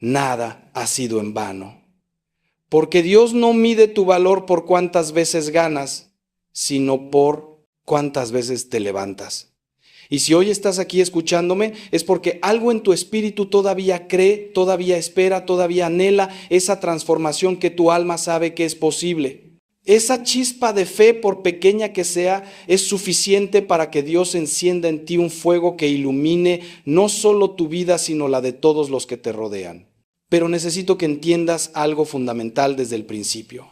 nada ha sido en vano. Porque Dios no mide tu valor por cuántas veces ganas, sino por cuántas veces te levantas. Y si hoy estás aquí escuchándome, es porque algo en tu espíritu todavía cree, todavía espera, todavía anhela esa transformación que tu alma sabe que es posible. Esa chispa de fe, por pequeña que sea, es suficiente para que Dios encienda en ti un fuego que ilumine no solo tu vida, sino la de todos los que te rodean. Pero necesito que entiendas algo fundamental desde el principio.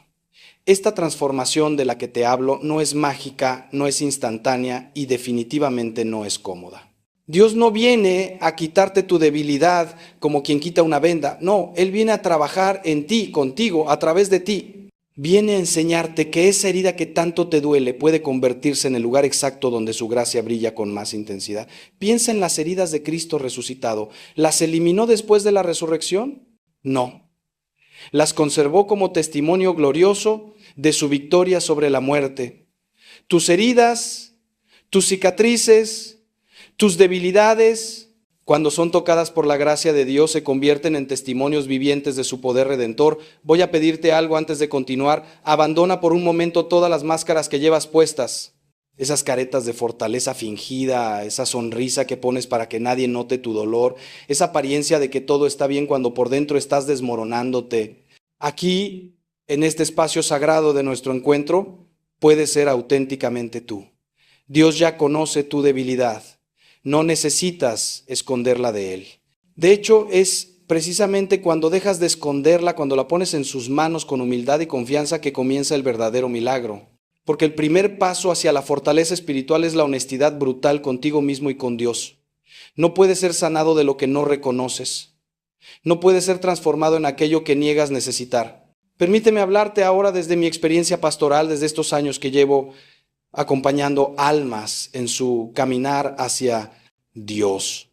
Esta transformación de la que te hablo no es mágica, no es instantánea y definitivamente no es cómoda. Dios no viene a quitarte tu debilidad como quien quita una venda. No, Él viene a trabajar en ti, contigo, a través de ti. Viene a enseñarte que esa herida que tanto te duele puede convertirse en el lugar exacto donde su gracia brilla con más intensidad. Piensa en las heridas de Cristo resucitado. ¿Las eliminó después de la resurrección? No. Las conservó como testimonio glorioso de su victoria sobre la muerte. Tus heridas, tus cicatrices, tus debilidades, cuando son tocadas por la gracia de Dios, se convierten en testimonios vivientes de su poder redentor. Voy a pedirte algo antes de continuar. Abandona por un momento todas las máscaras que llevas puestas. Esas caretas de fortaleza fingida, esa sonrisa que pones para que nadie note tu dolor, esa apariencia de que todo está bien cuando por dentro estás desmoronándote. Aquí, en este espacio sagrado de nuestro encuentro, puedes ser auténticamente tú. Dios ya conoce tu debilidad. No necesitas esconderla de Él. De hecho, es precisamente cuando dejas de esconderla, cuando la pones en sus manos con humildad y confianza, que comienza el verdadero milagro. Porque el primer paso hacia la fortaleza espiritual es la honestidad brutal contigo mismo y con Dios. No puedes ser sanado de lo que no reconoces. No puedes ser transformado en aquello que niegas necesitar. Permíteme hablarte ahora desde mi experiencia pastoral, desde estos años que llevo acompañando almas en su caminar hacia Dios.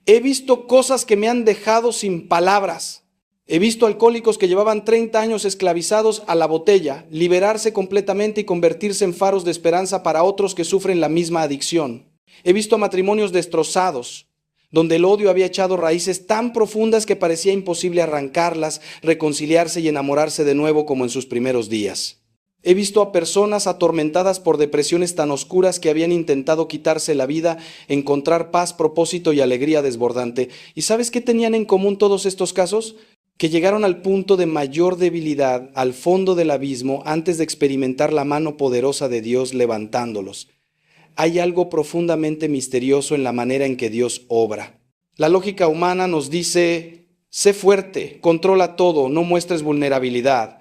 He visto cosas que me han dejado sin palabras. He visto alcohólicos que llevaban 30 años esclavizados a la botella, liberarse completamente y convertirse en faros de esperanza para otros que sufren la misma adicción. He visto matrimonios destrozados, donde el odio había echado raíces tan profundas que parecía imposible arrancarlas, reconciliarse y enamorarse de nuevo como en sus primeros días. He visto a personas atormentadas por depresiones tan oscuras que habían intentado quitarse la vida, encontrar paz, propósito y alegría desbordante. ¿Y sabes qué tenían en común todos estos casos? Que llegaron al punto de mayor debilidad, al fondo del abismo, antes de experimentar la mano poderosa de Dios levantándolos. Hay algo profundamente misterioso en la manera en que Dios obra. La lógica humana nos dice, sé fuerte, controla todo, no muestres vulnerabilidad.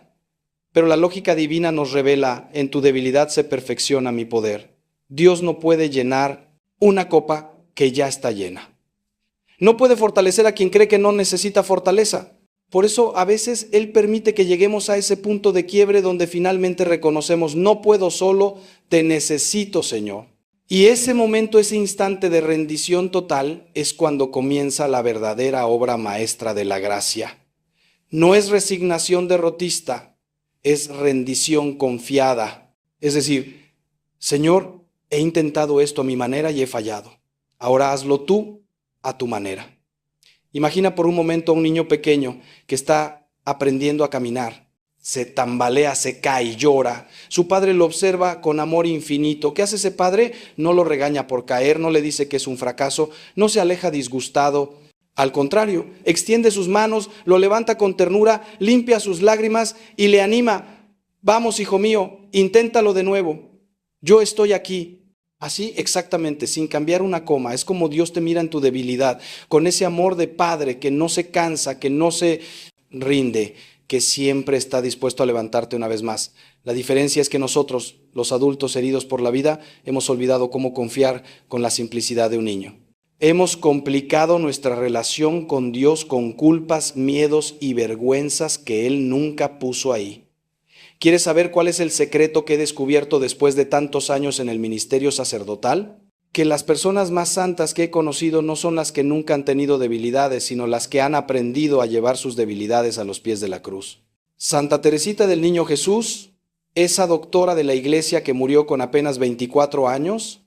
Pero la lógica divina nos revela, en tu debilidad se perfecciona mi poder. Dios no puede llenar una copa que ya está llena. No puede fortalecer a quien cree que no necesita fortaleza. Por eso a veces Él permite que lleguemos a ese punto de quiebre donde finalmente reconocemos, no puedo solo, te necesito, Señor. Y ese momento, ese instante de rendición total es cuando comienza la verdadera obra maestra de la gracia. No es resignación derrotista, es rendición confiada. Es decir, Señor, he intentado esto a mi manera y he fallado. Ahora hazlo tú a tu manera. Imagina por un momento a un niño pequeño que está aprendiendo a caminar. Se tambalea, se cae, llora. Su padre lo observa con amor infinito. ¿Qué hace ese padre? No lo regaña por caer, no le dice que es un fracaso, no se aleja disgustado. Al contrario, extiende sus manos, lo levanta con ternura, limpia sus lágrimas y le anima. Vamos, hijo mío, inténtalo de nuevo. Yo estoy aquí. Así exactamente, sin cambiar una coma. Es como Dios te mira en tu debilidad, con ese amor de padre que no se cansa, que no se rinde, que siempre está dispuesto a levantarte una vez más. La diferencia es que nosotros, los adultos heridos por la vida, hemos olvidado cómo confiar con la simplicidad de un niño. Hemos complicado nuestra relación con Dios con culpas, miedos y vergüenzas que Él nunca puso ahí. ¿Quieres saber cuál es el secreto que he descubierto después de tantos años en el ministerio sacerdotal? Que las personas más santas que he conocido no son las que nunca han tenido debilidades, sino las que han aprendido a llevar sus debilidades a los pies de la cruz. Santa Teresita del Niño Jesús, esa doctora de la iglesia que murió con apenas 24 años,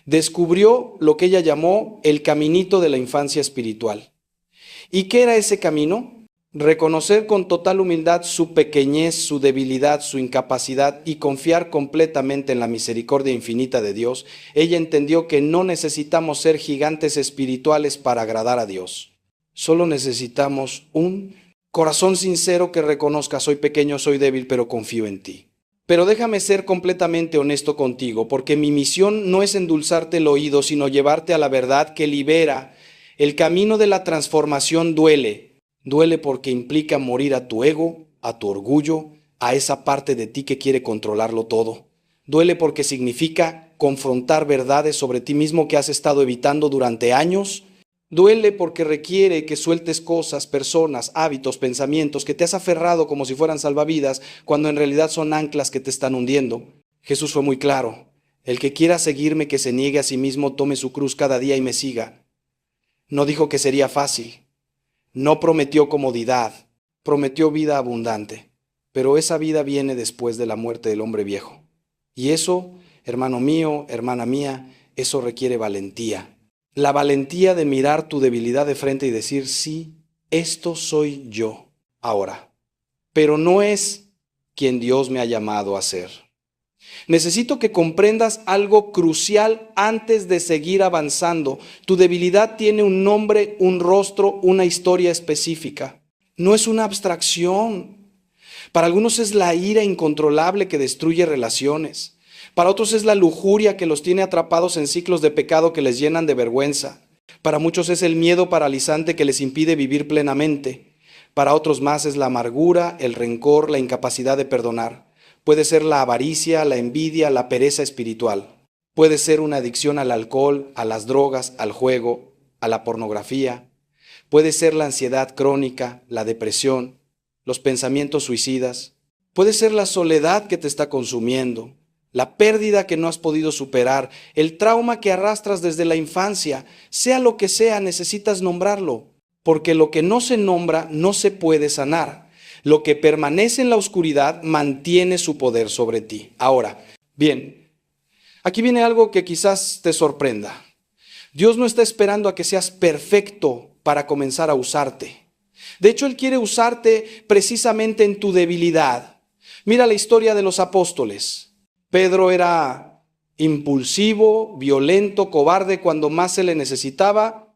descubrió lo que ella llamó el caminito de la infancia espiritual. ¿Y qué era ese camino? Reconocer con total humildad su pequeñez, su debilidad, su incapacidad y confiar completamente en la misericordia infinita de Dios. Ella entendió que no necesitamos ser gigantes espirituales para agradar a Dios. Solo necesitamos un corazón sincero que reconozca: soy pequeño, soy débil, pero confío en ti. Pero déjame ser completamente honesto contigo, porque mi misión no es endulzarte el oído, sino llevarte a la verdad que libera. El camino de la transformación duele. Duele porque implica morir a tu ego, a tu orgullo, a esa parte de ti que quiere controlarlo todo. Duele porque significa confrontar verdades sobre ti mismo que has estado evitando durante años. Duele porque requiere que sueltes cosas, personas, hábitos, pensamientos que te has aferrado como si fueran salvavidas, cuando en realidad son anclas que te están hundiendo. Jesús fue muy claro: el que quiera seguirme, que se niegue a sí mismo, tome su cruz cada día y me siga. No dijo que sería fácil. No prometió comodidad, prometió vida abundante, pero esa vida viene después de la muerte del hombre viejo. Y eso, hermano mío, hermana mía, eso requiere valentía. La valentía de mirar tu debilidad de frente y decir: sí, esto soy yo ahora, pero no es quien Dios me ha llamado a ser. Necesito que comprendas algo crucial antes de seguir avanzando. Tu debilidad tiene un nombre, un rostro, una historia específica. No es una abstracción. Para algunos es la ira incontrolable que destruye relaciones. Para otros es la lujuria que los tiene atrapados en ciclos de pecado que les llenan de vergüenza. Para muchos es el miedo paralizante que les impide vivir plenamente. Para otros más es la amargura, el rencor, la incapacidad de perdonar. Puede ser la avaricia, la envidia, la pereza espiritual. Puede ser una adicción al alcohol, a las drogas, al juego, a la pornografía. Puede ser la ansiedad crónica, la depresión, los pensamientos suicidas. Puede ser la soledad que te está consumiendo, la pérdida que no has podido superar, el trauma que arrastras desde la infancia. Sea lo que sea, necesitas nombrarlo, porque lo que no se nombra no se puede sanar. Lo que permanece en la oscuridad mantiene su poder sobre ti. Ahora, bien, aquí viene algo que quizás te sorprenda. Dios no está esperando a que seas perfecto para comenzar a usarte. De hecho, Él quiere usarte precisamente en tu debilidad. Mira la historia de los apóstoles. Pedro era impulsivo, violento, cobarde. Cuando más se le necesitaba,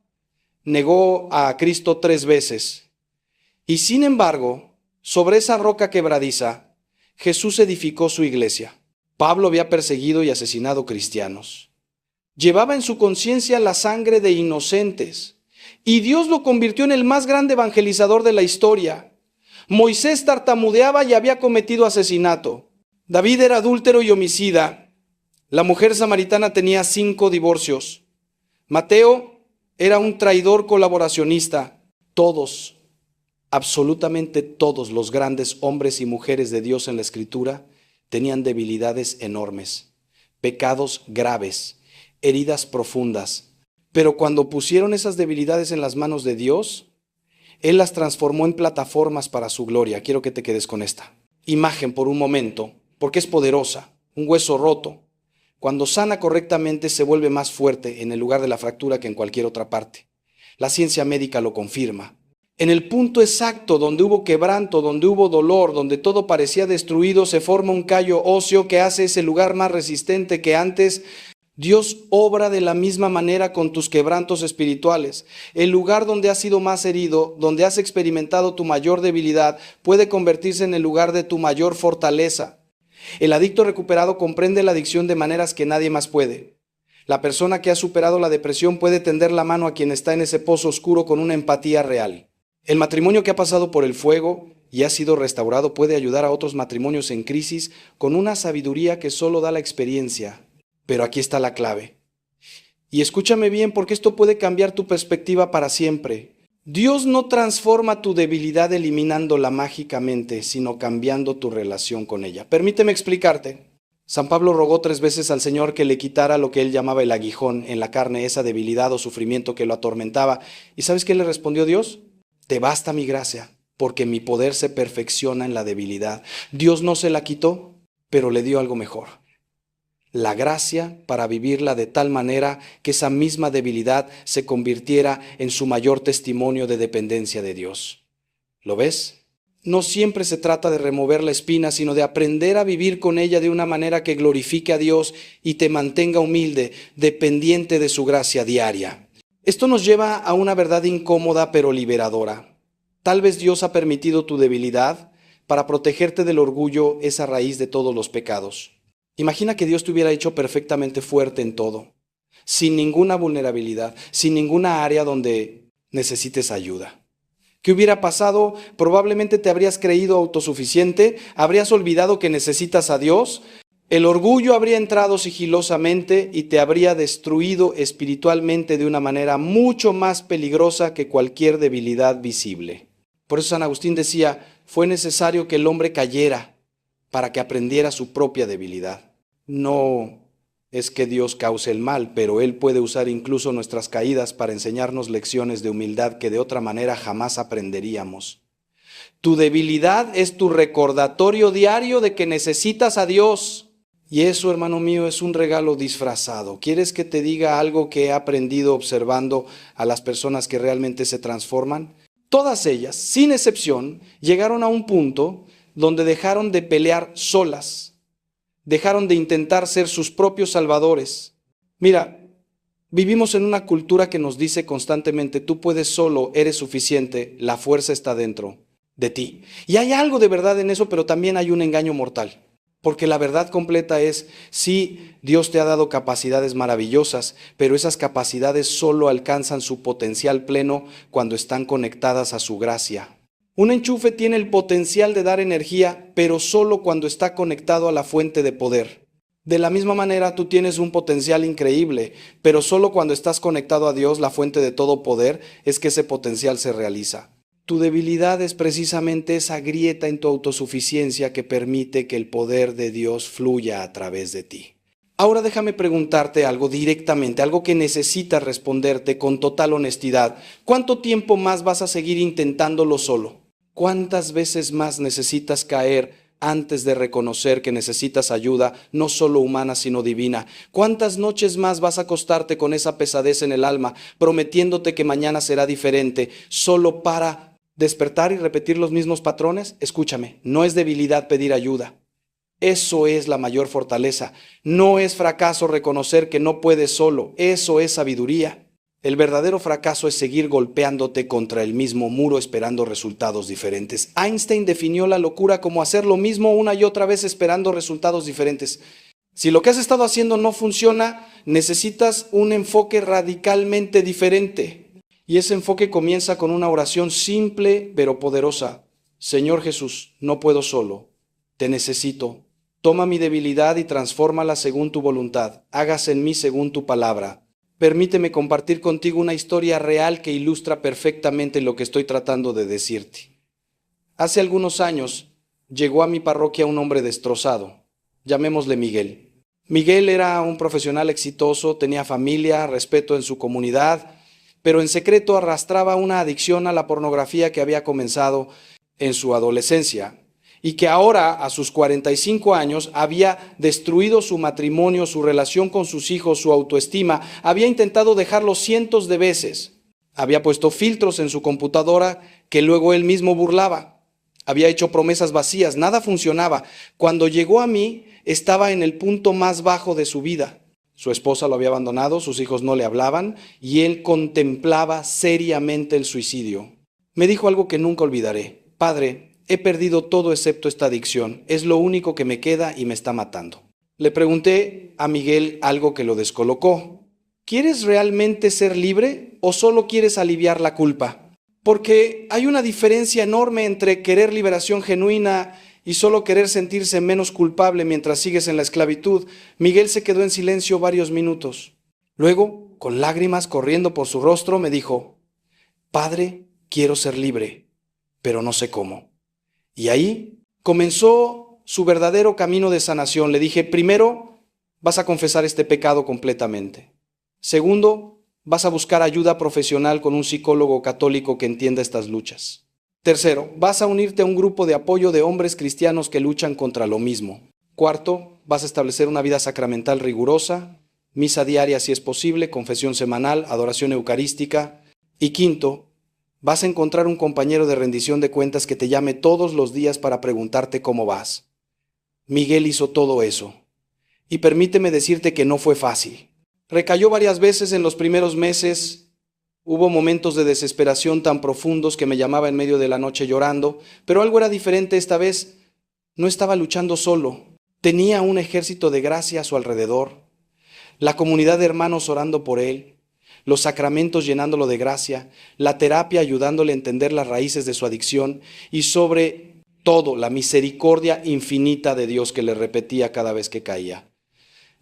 negó a Cristo 3 veces. Y sin embargo, sobre esa roca quebradiza, Jesús edificó su iglesia. Pablo había perseguido y asesinado cristianos. Llevaba en su conciencia la sangre de inocentes. Y Dios lo convirtió en el más grande evangelizador de la historia. Moisés tartamudeaba y había cometido asesinato. David era adúltero y homicida. La mujer samaritana tenía 5 divorcios. Mateo era un traidor colaboracionista. Todos, absolutamente todos los grandes hombres y mujeres de Dios en la Escritura tenían debilidades enormes, pecados graves, heridas profundas. Pero cuando pusieron esas debilidades en las manos de Dios, Él las transformó en plataformas para su gloria. Quiero que te quedes con esta imagen por un momento, porque es poderosa. Un hueso roto, cuando sana correctamente, se vuelve más fuerte en el lugar de la fractura que en cualquier otra parte. La ciencia médica lo confirma. En el punto exacto donde hubo quebranto, donde hubo dolor, donde todo parecía destruido, se forma un callo óseo que hace ese lugar más resistente que antes. Dios obra de la misma manera con tus quebrantos espirituales. El lugar donde has sido más herido, donde has experimentado tu mayor debilidad, puede convertirse en el lugar de tu mayor fortaleza. El adicto recuperado comprende la adicción de maneras que nadie más puede. La persona que ha superado la depresión puede tender la mano a quien está en ese pozo oscuro con una empatía real. El matrimonio que ha pasado por el fuego y ha sido restaurado puede ayudar a otros matrimonios en crisis con una sabiduría que solo da la experiencia. Pero aquí está la clave. Y escúchame bien, porque esto puede cambiar tu perspectiva para siempre. Dios no transforma tu debilidad eliminándola mágicamente, sino cambiando tu relación con ella. Permíteme explicarte. San Pablo rogó 3 veces al Señor que le quitara lo que él llamaba el aguijón en la carne, esa debilidad o sufrimiento que lo atormentaba. ¿Y sabes qué le respondió Dios? Te basta mi gracia, porque mi poder se perfecciona en la debilidad. Dios no se la quitó, pero le dio algo mejor. la gracia para vivirla de tal manera que esa misma debilidad se convirtiera en su mayor testimonio de dependencia de Dios. ¿Lo ves? No siempre se trata de remover la espina, sino de aprender a vivir con ella de una manera que glorifique a Dios y te mantenga humilde, dependiente de su gracia diaria. Esto nos lleva a una verdad incómoda pero liberadora. Tal vez Dios ha permitido tu debilidad para protegerte del orgullo, esa raíz de todos los pecados. Imagina que Dios te hubiera hecho perfectamente fuerte en todo, sin ninguna vulnerabilidad, sin ninguna área donde necesites ayuda. ¿Qué hubiera pasado? Probablemente te habrías creído autosuficiente, habrías olvidado que necesitas a Dios, el orgullo habría entrado sigilosamente y te habría destruido espiritualmente de una manera mucho más peligrosa que cualquier debilidad visible. Por eso San Agustín decía, fue necesario que el hombre cayera para que aprendiera su propia debilidad. No es que Dios cause el mal, pero Él puede usar incluso nuestras caídas para enseñarnos lecciones de humildad que de otra manera jamás aprenderíamos. Tu debilidad es tu recordatorio diario de que necesitas a Dios. Y eso, hermano mío, es un regalo disfrazado. ¿Quieres que te diga algo que he aprendido observando a las personas que realmente se transforman? Todas ellas, sin excepción, llegaron a un punto donde dejaron de pelear solas. Dejaron de intentar ser sus propios salvadores. Mira, vivimos en una cultura que nos dice constantemente, tú puedes solo, eres suficiente, la fuerza está dentro de ti. Y hay algo de verdad en eso, pero también hay un engaño mortal. Porque la verdad completa es, sí, Dios te ha dado capacidades maravillosas, pero esas capacidades solo alcanzan su potencial pleno cuando están conectadas a su gracia. Un enchufe tiene el potencial de dar energía, pero solo cuando está conectado a la fuente de poder. De la misma manera, tú tienes un potencial increíble, pero solo cuando estás conectado a Dios, la fuente de todo poder, es que ese potencial se realiza. Tu debilidad es precisamente esa grieta en tu autosuficiencia que permite que el poder de Dios fluya a través de ti. Ahora déjame preguntarte algo directamente, algo que necesitas responderte con total honestidad. ¿Cuánto tiempo más vas a seguir intentándolo solo? ¿Cuántas veces más necesitas caer antes de reconocer que necesitas ayuda, no solo humana, sino divina? ¿Cuántas noches más vas a acostarte con esa pesadez en el alma, prometiéndote que mañana será diferente, solo para despertar y repetir los mismos patrones? Escúchame, no es debilidad pedir ayuda. Eso es la mayor fortaleza. No es fracaso reconocer que no puedes solo. Eso es sabiduría. El verdadero fracaso es seguir golpeándote contra el mismo muro esperando resultados diferentes. Einstein definió la locura como hacer lo mismo una y otra vez esperando resultados diferentes. Si lo que has estado haciendo no funciona, necesitas un enfoque radicalmente diferente. Y ese enfoque comienza con una oración simple pero poderosa. Señor Jesús, no puedo solo. Te necesito. Toma mi debilidad y transfórmala según tu voluntad. Hágase en mí según tu palabra. Permíteme compartir contigo una historia real que ilustra perfectamente lo que estoy tratando de decirte. Hace algunos años llegó a mi parroquia un hombre destrozado. Llamémosle Miguel. Miguel era un profesional exitoso, tenía familia, respeto en su comunidad, pero en secreto arrastraba una adicción a la pornografía que había comenzado en su adolescencia y que ahora, a sus 45 años, había destruido su matrimonio, su relación con sus hijos, su autoestima. Había intentado dejarlo cientos de veces. Había puesto filtros en su computadora que luego él mismo burlaba. Había hecho promesas vacías, nada funcionaba. Cuando llegó a mí, estaba en el punto más bajo de su vida. Su esposa lo había abandonado, sus hijos no le hablaban y él contemplaba seriamente el suicidio. Me dijo algo que nunca olvidaré. Padre, he perdido todo excepto esta adicción. Es lo único que me queda y me está matando. Le pregunté a Miguel algo que lo descolocó. ¿Quieres realmente ser libre o solo quieres aliviar la culpa? Porque hay una diferencia enorme entre querer liberación genuina y solo querer sentirse menos culpable mientras sigues en la esclavitud. Miguel se quedó en silencio varios minutos. Luego, con lágrimas corriendo por su rostro, me dijo, Padre, quiero ser libre, pero no sé cómo. Y ahí comenzó su verdadero camino de sanación. Le dije, primero, vas a confesar este pecado completamente. Segundo, vas a buscar ayuda profesional con un psicólogo católico que entienda estas luchas. Tercero, vas a unirte a un grupo de apoyo de hombres cristianos que luchan contra lo mismo. Cuarto, vas a establecer una vida sacramental rigurosa, misa diaria si es posible, confesión semanal, adoración eucarística. Y quinto, vas a encontrar un compañero de rendición de cuentas que te llame todos los días para preguntarte cómo vas. Miguel hizo todo eso. Y permíteme decirte que no fue fácil. Recayó varias veces en los primeros meses. Hubo momentos de desesperación tan profundos que me llamaba en medio de la noche llorando, pero algo era diferente esta vez. No estaba luchando solo. Tenía un ejército de gracia a su alrededor, la comunidad de hermanos orando por él, los sacramentos llenándolo de gracia, la terapia ayudándole a entender las raíces de su adicción y sobre todo la misericordia infinita de Dios que le repetía cada vez que caía.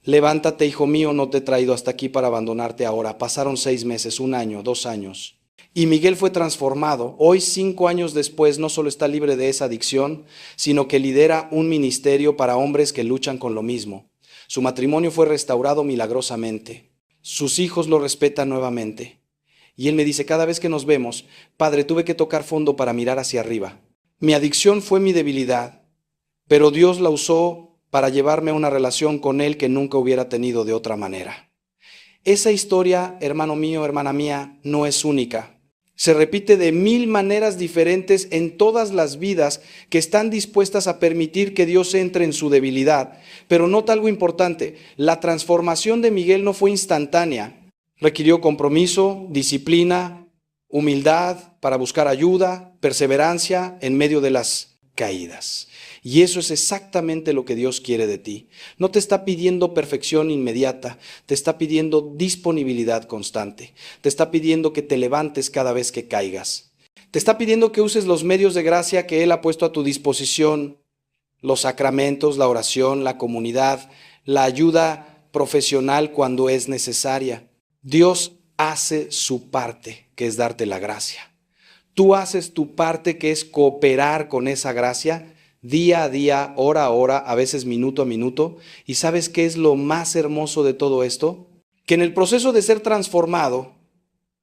Levántate, hijo mío, no te he traído hasta aquí para abandonarte ahora. Pasaron 6 meses, 1 año, 2 años. Y Miguel fue transformado. Hoy, 5 años después, no solo está libre de esa adicción, sino que lidera un ministerio para hombres que luchan con lo mismo. Su matrimonio fue restaurado milagrosamente. Sus hijos lo respetan nuevamente. Y él me dice, cada vez que nos vemos, Padre, tuve que tocar fondo para mirar hacia arriba. Mi adicción fue mi debilidad, pero Dios la usó para llevarme a una relación con Él que nunca hubiera tenido de otra manera. Esa historia, hermano mío, hermana mía, no es única. Se repite de 1000 maneras diferentes en todas las vidas que están dispuestas a permitir que Dios entre en su debilidad. Pero nota algo importante, la transformación de Miguel no fue instantánea. Requirió compromiso, disciplina, humildad para buscar ayuda, perseverancia en medio de las caídas. Y eso es exactamente lo que Dios quiere de ti. No te está pidiendo perfección inmediata, te está pidiendo disponibilidad constante. Te está pidiendo que te levantes cada vez que caigas. Te está pidiendo que uses los medios de gracia que Él ha puesto a tu disposición, los sacramentos, la oración, la comunidad, la ayuda profesional cuando es necesaria. Dios hace su parte, que es darte la gracia. Tú haces tu parte, que es cooperar con esa gracia, día a día, hora a hora, a veces minuto a minuto. ¿Y sabes qué es lo más hermoso de todo esto? Que en el proceso de ser transformado,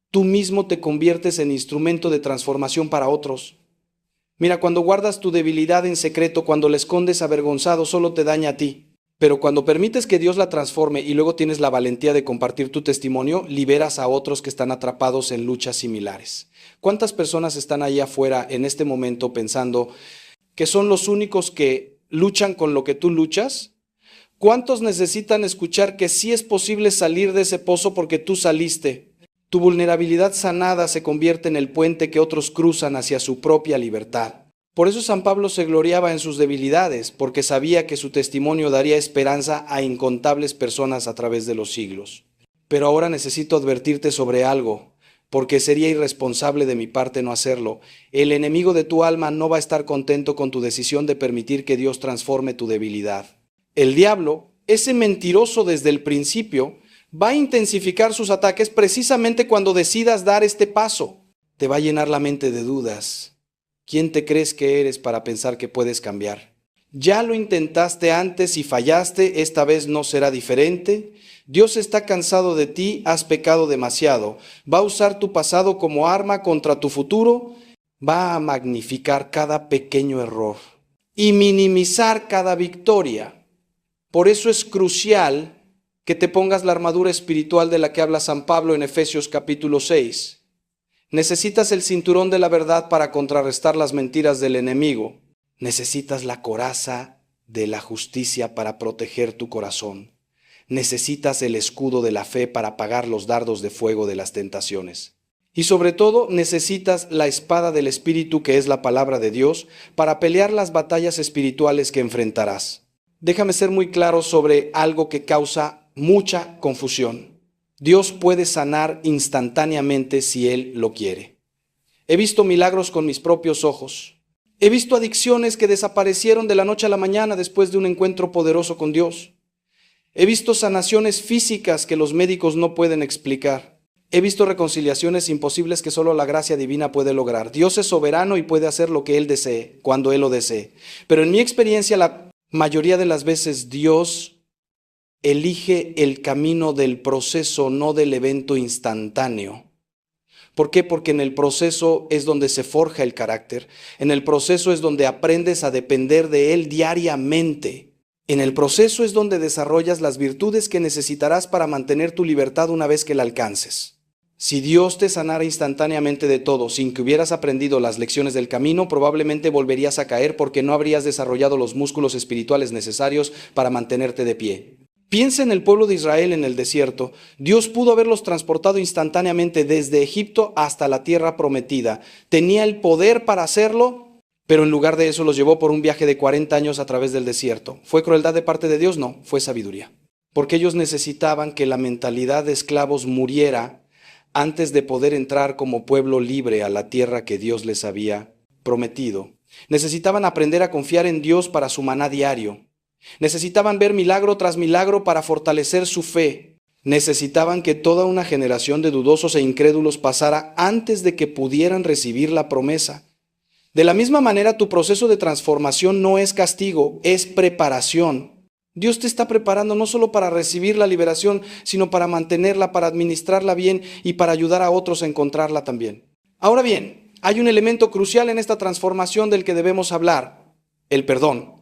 tú mismo te conviertes en instrumento de transformación para otros. Mira, cuando guardas tu debilidad en secreto, cuando la escondes avergonzado, solo te daña a ti. Pero cuando permites que Dios la transforme y luego tienes la valentía de compartir tu testimonio, liberas a otros que están atrapados en luchas similares. ¿Cuántas personas están ahí afuera en este momento pensando que son los únicos que luchan con lo que tú luchas? ¿Cuántos necesitan escuchar que sí es posible salir de ese pozo porque tú saliste? Tu vulnerabilidad sanada se convierte en el puente que otros cruzan hacia su propia libertad. Por eso San Pablo se gloriaba en sus debilidades, porque sabía que su testimonio daría esperanza a incontables personas a través de los siglos. Pero ahora necesito advertirte sobre algo, porque sería irresponsable de mi parte no hacerlo. El enemigo de tu alma no va a estar contento con tu decisión de permitir que Dios transforme tu debilidad. El diablo, ese mentiroso desde el principio, va a intensificar sus ataques precisamente cuando decidas dar este paso. Te va a llenar la mente de dudas. ¿Quién te crees que eres para pensar que puedes cambiar? Ya lo intentaste antes y fallaste, esta vez no será diferente. Dios está cansado de ti, has pecado demasiado. Va a usar tu pasado como arma contra tu futuro. Va a magnificar cada pequeño error y minimizar cada victoria. Por eso es crucial que te pongas la armadura espiritual de la que habla San Pablo en Efesios capítulo 6. Necesitas el cinturón de la verdad para contrarrestar las mentiras del enemigo. Necesitas la coraza de la justicia para proteger tu corazón. Necesitas el escudo de la fe para apagar los dardos de fuego de las tentaciones. Y sobre todo necesitas la espada del Espíritu, que es la palabra de Dios, para pelear las batallas espirituales que enfrentarás. Déjame ser muy claro sobre algo que causa mucha confusión. Dios puede sanar instantáneamente si Él lo quiere. He visto milagros con mis propios ojos. He visto adicciones que desaparecieron de la noche a la mañana después de un encuentro poderoso con Dios. He visto sanaciones físicas que los médicos no pueden explicar. He visto reconciliaciones imposibles que solo la gracia divina puede lograr. Dios es soberano y puede hacer lo que Él desee, cuando Él lo desee. Pero en mi experiencia, la mayoría de las veces Dios elige el camino del proceso, no del evento instantáneo. ¿Por qué? Porque en el proceso es donde se forja el carácter. En el proceso es donde aprendes a depender de Él diariamente. En el proceso es donde desarrollas las virtudes que necesitarás para mantener tu libertad una vez que la alcances. Si Dios te sanara instantáneamente de todo sin que hubieras aprendido las lecciones del camino, probablemente volverías a caer porque no habrías desarrollado los músculos espirituales necesarios para mantenerte de pie. Piensa en el pueblo de Israel en el desierto. Dios pudo haberlos transportado instantáneamente desde Egipto hasta la tierra prometida. Tenía el poder para hacerlo, pero en lugar de eso los llevó por un viaje de 40 años a través del desierto. ¿Fue crueldad de parte de Dios? No, fue sabiduría. Porque ellos necesitaban que la mentalidad de esclavos muriera antes de poder entrar como pueblo libre a la tierra que Dios les había prometido. Necesitaban aprender a confiar en Dios para su maná diario. Necesitaban ver milagro tras milagro para fortalecer su fe. Necesitaban que toda una generación de dudosos e incrédulos pasara antes de que pudieran recibir la promesa. De la misma manera, tu proceso de transformación no es castigo, es preparación. Dios te está preparando no solo para recibir la liberación, sino para mantenerla, para administrarla bien y para ayudar a otros a encontrarla también. Ahora bien, hay un elemento crucial en esta transformación del que debemos hablar: el perdón.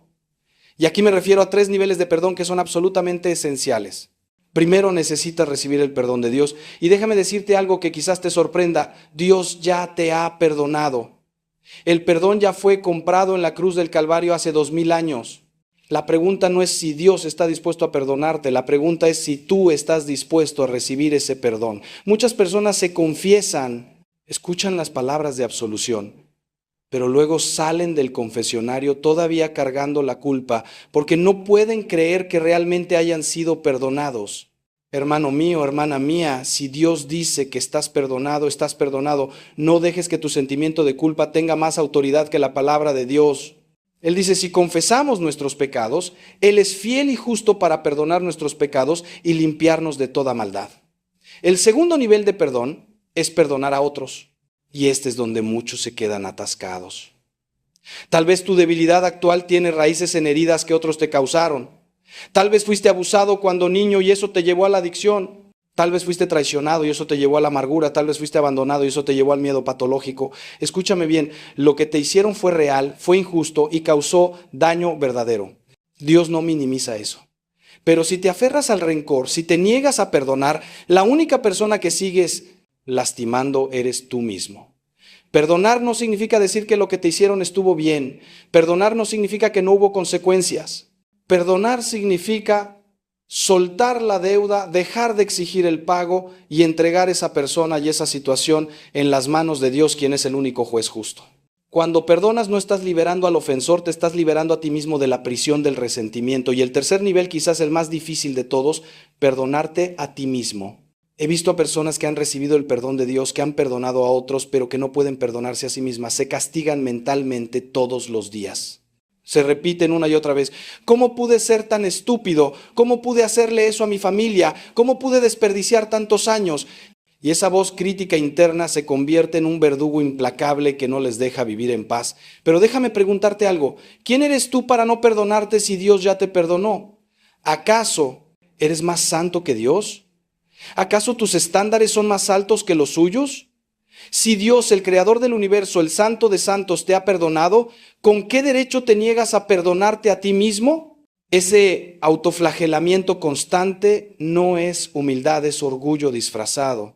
Y aquí me refiero a 3 niveles de perdón que son absolutamente esenciales. Primero, necesitas recibir el perdón de Dios. Y déjame decirte algo que quizás te sorprenda: Dios ya te ha perdonado. El perdón ya fue comprado en la cruz del Calvario hace 2000 años. La pregunta no es si Dios está dispuesto a perdonarte, la pregunta es si tú estás dispuesto a recibir ese perdón. Muchas personas se confiesan, escuchan las palabras de absolución, pero luego salen del confesionario todavía cargando la culpa porque no pueden creer que realmente hayan sido perdonados. Hermano mío, hermana mía, si Dios dice que estás perdonado, no dejes que tu sentimiento de culpa tenga más autoridad que la palabra de Dios. Él dice, si confesamos nuestros pecados, Él es fiel y justo para perdonar nuestros pecados y limpiarnos de toda maldad. El segundo nivel de perdón es perdonar a otros. Y este es donde muchos se quedan atascados. Tal vez tu debilidad actual tiene raíces en heridas que otros te causaron. Tal vez fuiste abusado cuando niño y eso te llevó a la adicción. Tal vez fuiste traicionado y eso te llevó a la amargura. Tal vez fuiste abandonado y eso te llevó al miedo patológico. Escúchame bien, lo que te hicieron fue real, fue injusto y causó daño verdadero. Dios no minimiza eso. Pero si te aferras al rencor, si te niegas a perdonar, la única persona que sigues lastimando eres tú mismo. Perdonar no significa decir que lo que te hicieron estuvo bien. Perdonar no significa que no hubo consecuencias. Perdonar significa soltar la deuda, dejar de exigir el pago y entregar esa persona y esa situación en las manos de Dios, quien es el único juez justo. Cuando perdonas no estás liberando al ofensor, te estás liberando a ti mismo de la prisión del resentimiento. Y el tercer nivel, quizás el más difícil de todos, perdonarte a ti mismo. He visto a personas que han recibido el perdón de Dios, que han perdonado a otros, pero que no pueden perdonarse a sí mismas. Se castigan mentalmente todos los días. Se repiten una y otra vez. ¿Cómo pude ser tan estúpido? ¿Cómo pude hacerle eso a mi familia? ¿Cómo pude desperdiciar tantos años? Y esa voz crítica interna se convierte en un verdugo implacable que no les deja vivir en paz. Pero déjame preguntarte algo. ¿Quién eres tú para no perdonarte si Dios ya te perdonó? ¿Acaso eres más santo que Dios? ¿Acaso tus estándares son más altos que los suyos? Si Dios, el creador del universo, el santo de santos, te ha perdonado, ¿con qué derecho te niegas a perdonarte a ti mismo? Ese autoflagelamiento constante no es humildad, es orgullo disfrazado.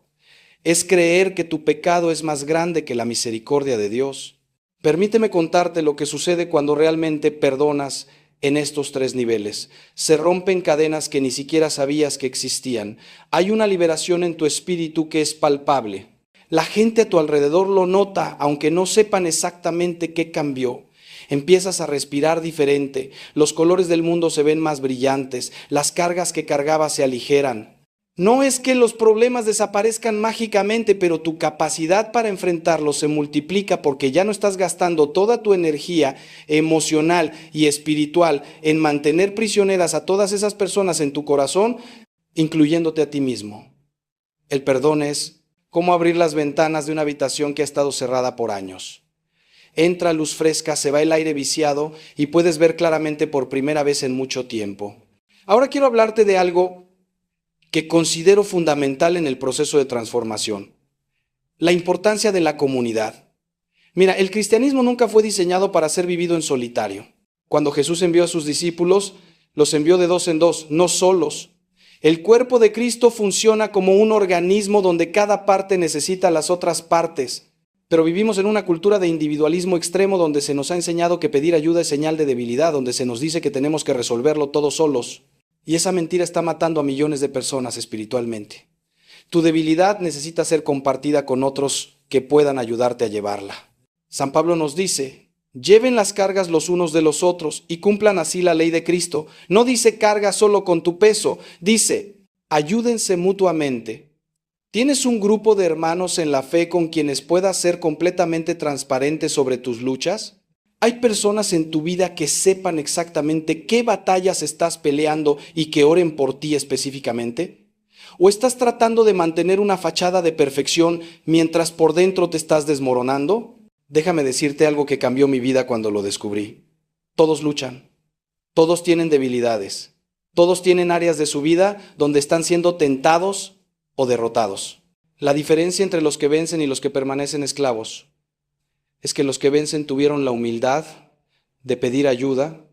Es creer que tu pecado es más grande que la misericordia de Dios. Permíteme contarte lo que sucede cuando realmente perdonas en estos 3 niveles. Se rompen cadenas que ni siquiera sabías que existían. Hay una liberación en tu espíritu que es palpable. La gente a tu alrededor lo nota, aunque no sepan exactamente qué cambió. Empiezas a respirar diferente, los colores del mundo se ven más brillantes, las cargas que cargabas se aligeran. No es que los problemas desaparezcan mágicamente, pero tu capacidad para enfrentarlos se multiplica porque ya no estás gastando toda tu energía emocional y espiritual en mantener prisioneras a todas esas personas en tu corazón, incluyéndote a ti mismo. El perdón es cómo abrir las ventanas de una habitación que ha estado cerrada por años. Entra luz fresca, se va el aire viciado y puedes ver claramente por primera vez en mucho tiempo. Ahora quiero hablarte de algo que considero fundamental en el proceso de transformación: la importancia de la comunidad. Mira, el cristianismo nunca fue diseñado para ser vivido en solitario. Cuando Jesús envió a sus discípulos, Los envió de dos en dos, no solos. El cuerpo de Cristo funciona como un organismo donde cada parte necesita a las otras partes. Pero vivimos en una cultura de individualismo extremo donde se nos ha enseñado que pedir ayuda es señal de debilidad, donde se nos dice que tenemos que resolverlo todos solos. Y esa mentira está matando a millones de personas espiritualmente. Tu debilidad necesita ser compartida con otros que puedan ayudarte a llevarla. San Pablo nos dice: lleven las cargas los unos de los otros y cumplan así la ley de Cristo. No dice carga solo con tu peso, dice ayúdense mutuamente. ¿Tienes un grupo de hermanos en la fe con quienes puedas ser completamente transparente sobre tus luchas? ¿Hay personas en tu vida que sepan exactamente qué batallas estás peleando y que oren por ti específicamente? ¿O estás tratando de mantener una fachada de perfección mientras por dentro te estás desmoronando? Déjame decirte algo que cambió mi vida cuando lo descubrí. Todos luchan, todos tienen debilidades, todos tienen áreas de su vida donde están siendo tentados o derrotados. La diferencia entre los que vencen y los que permanecen esclavos es que los que vencen tuvieron la humildad de pedir ayuda,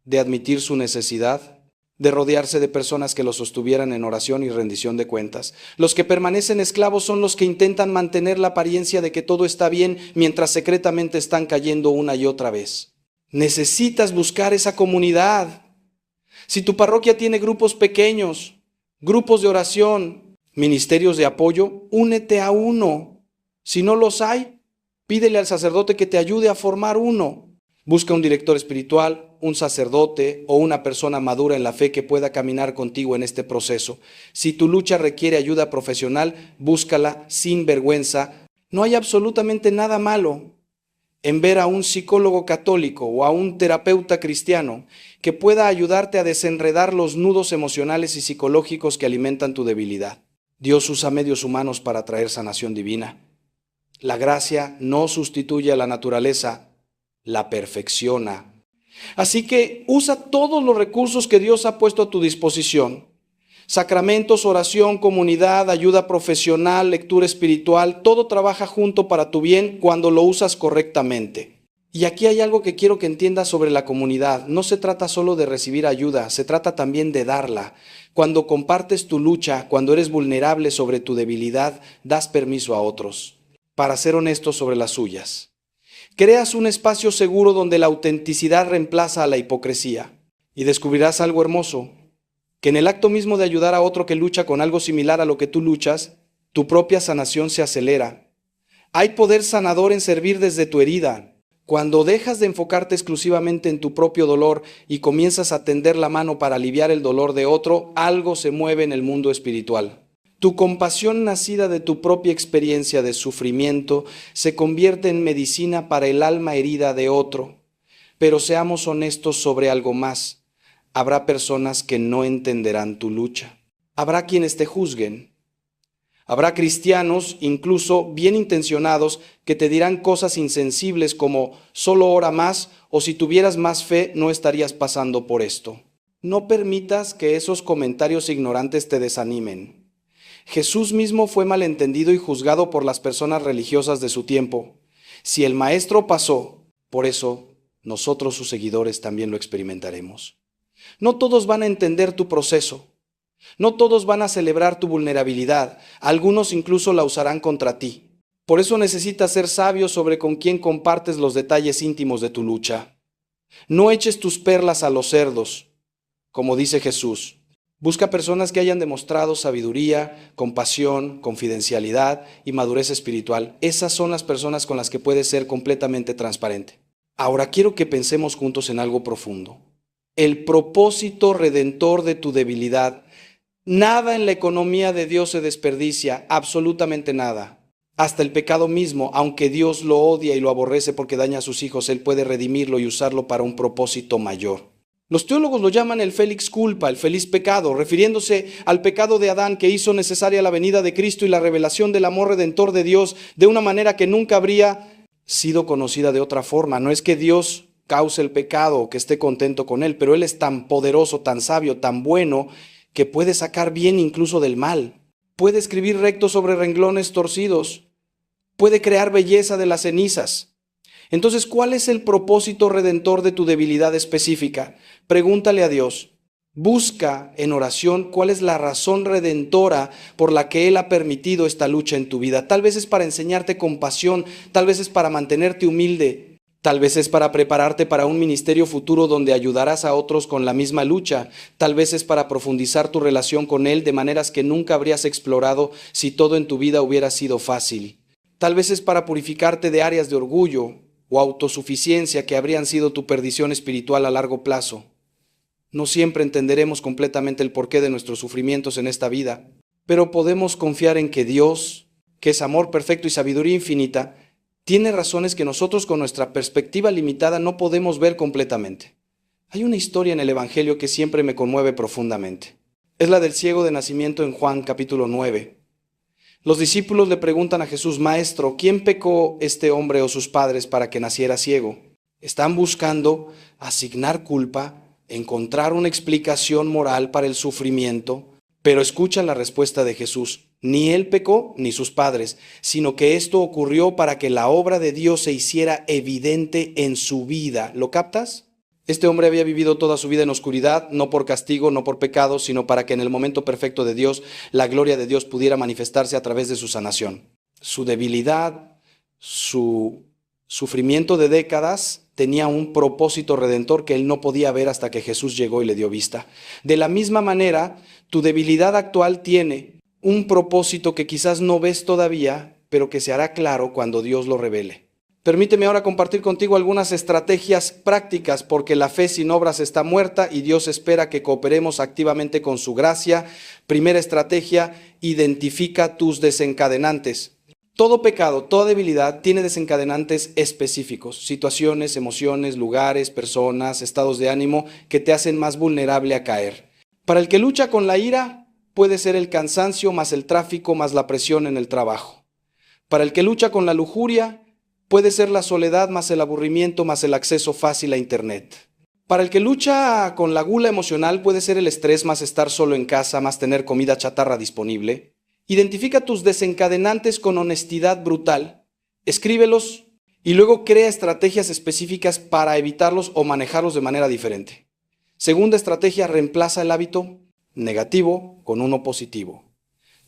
de admitir su necesidad, de rodearse de personas que los sostuvieran en oración y rendición de cuentas. Los que permanecen esclavos son los que intentan mantener la apariencia de que todo está bien mientras secretamente están cayendo una y otra vez. Necesitas buscar esa comunidad. Si tu parroquia tiene grupos pequeños, grupos de oración, ministerios de apoyo, únete a uno. Si no los hay, pídele al sacerdote que te ayude a formar uno. Busca un director espiritual, un sacerdote o una persona madura en la fe que pueda caminar contigo en este proceso. Si tu lucha requiere ayuda profesional, búscala sin vergüenza. No hay absolutamente nada malo en ver a un psicólogo católico o a un terapeuta cristiano que pueda ayudarte a desenredar los nudos emocionales y psicológicos que alimentan tu debilidad. Dios usa medios humanos para traer sanación divina. La gracia no sustituye a la naturaleza, la perfecciona. Así que usa todos los recursos que Dios ha puesto a tu disposición. Sacramentos, oración, comunidad, ayuda profesional, lectura espiritual, todo trabaja junto para tu bien cuando lo usas correctamente. Y aquí hay algo que quiero que entiendas sobre la comunidad. No se trata solo de recibir ayuda, se trata también de darla. Cuando compartes tu lucha, cuando eres vulnerable sobre tu debilidad, das permiso a otros para ser honestos sobre las suyas. Creas un espacio seguro donde la autenticidad reemplaza a la hipocresía. Y descubrirás algo hermoso, que en el acto mismo de ayudar a otro que lucha con algo similar a lo que tú luchas, tu propia sanación se acelera. Hay poder sanador en servir desde tu herida. Cuando dejas de enfocarte exclusivamente en tu propio dolor y comienzas a tender la mano para aliviar el dolor de otro, algo se mueve en el mundo espiritual. Tu compasión nacida de tu propia experiencia de sufrimiento se convierte en medicina para el alma herida de otro. Pero seamos honestos sobre algo más. Habrá personas que no entenderán tu lucha. Habrá quienes te juzguen. Habrá cristianos, incluso bien intencionados, que te dirán cosas insensibles como solo ora más o si tuvieras más fe no estarías pasando por esto. No permitas que esos comentarios ignorantes te desanimen. Jesús mismo fue malentendido y juzgado por las personas religiosas de su tiempo. Si el Maestro pasó, por eso nosotros sus seguidores también lo experimentaremos. No todos van a entender tu proceso. No todos van a celebrar tu vulnerabilidad, algunos incluso la usarán contra ti. Por eso necesitas ser sabio sobre con quién compartes los detalles íntimos de tu lucha. No eches tus perlas a los cerdos, como dice Jesús. Busca personas que hayan demostrado sabiduría, compasión, confidencialidad y madurez espiritual. Esas son las personas con las que puedes ser completamente transparente. Ahora quiero que pensemos juntos en algo profundo. El propósito redentor de tu debilidad. Nada en la economía de Dios se desperdicia, absolutamente nada. Hasta el pecado mismo, aunque Dios lo odia y lo aborrece porque daña a sus hijos, Él puede redimirlo y usarlo para un propósito mayor. Los teólogos lo llaman el felix culpa, el feliz pecado, refiriéndose al pecado de Adán que hizo necesaria la venida de Cristo y la revelación del amor redentor de Dios de una manera que nunca habría sido conocida de otra forma. No es que Dios cause el pecado o que esté contento con él, pero Él es tan poderoso, tan sabio, tan bueno, que puede sacar bien incluso del mal. Puede escribir recto sobre renglones torcidos. Puede crear belleza de las cenizas. Entonces, ¿cuál es el propósito redentor de tu debilidad específica? Pregúntale a Dios. Busca en oración cuál es la razón redentora por la que Él ha permitido esta lucha en tu vida. Tal vez es para enseñarte compasión, tal vez es para mantenerte humilde, tal vez es para prepararte para un ministerio futuro donde ayudarás a otros con la misma lucha, tal vez es para profundizar tu relación con Él de maneras que nunca habrías explorado si todo en tu vida hubiera sido fácil. Tal vez es para purificarte de áreas de orgullo o autosuficiencia que habrían sido tu perdición espiritual a largo plazo. No siempre entenderemos completamente el porqué de nuestros sufrimientos en esta vida, pero podemos confiar en que Dios, que es amor perfecto y sabiduría infinita, tiene razones que nosotros con nuestra perspectiva limitada no podemos ver completamente. Hay una historia en el Evangelio que siempre me conmueve profundamente. Es la del ciego de nacimiento en Juan capítulo 9. Los discípulos le preguntan a Jesús: Maestro, ¿quién pecó, este hombre o sus padres, para que naciera ciego? Están buscando asignar culpa, encontrar una explicación moral para el sufrimiento, pero escucha la respuesta de Jesús. Ni él pecó ni sus padres, sino que esto ocurrió para que la obra de Dios se hiciera evidente en su vida. ¿Lo captas? Este hombre había vivido toda su vida en oscuridad, no por castigo, no por pecado, sino para que en el momento perfecto de Dios, la gloria de Dios pudiera manifestarse a través de su sanación. Su debilidad, su sufrimiento de décadas tenía un propósito redentor que él no podía ver hasta que Jesús llegó y le dio vista. De la misma manera, tu debilidad actual tiene un propósito que quizás no ves todavía, pero que se hará claro cuando Dios lo revele. Permíteme ahora compartir contigo algunas estrategias prácticas, porque la fe sin obras está muerta y Dios espera que cooperemos activamente con su gracia. Primera estrategia: identifica tus desencadenantes. Todo pecado, toda debilidad tiene desencadenantes específicos, situaciones, emociones, lugares, personas, estados de ánimo que te hacen más vulnerable a caer. Para el que lucha con la ira, puede ser el cansancio más el tráfico más la presión en el trabajo. Para el que lucha con la lujuria, puede ser la soledad más el aburrimiento más el acceso fácil a internet. Para el que lucha con la gula emocional, puede ser el estrés más estar solo en casa más tener comida chatarra disponible. Identifica tus desencadenantes con honestidad brutal, escríbelos y luego crea estrategias específicas para evitarlos o manejarlos de manera diferente. Segunda estrategia: reemplaza el hábito negativo con uno positivo.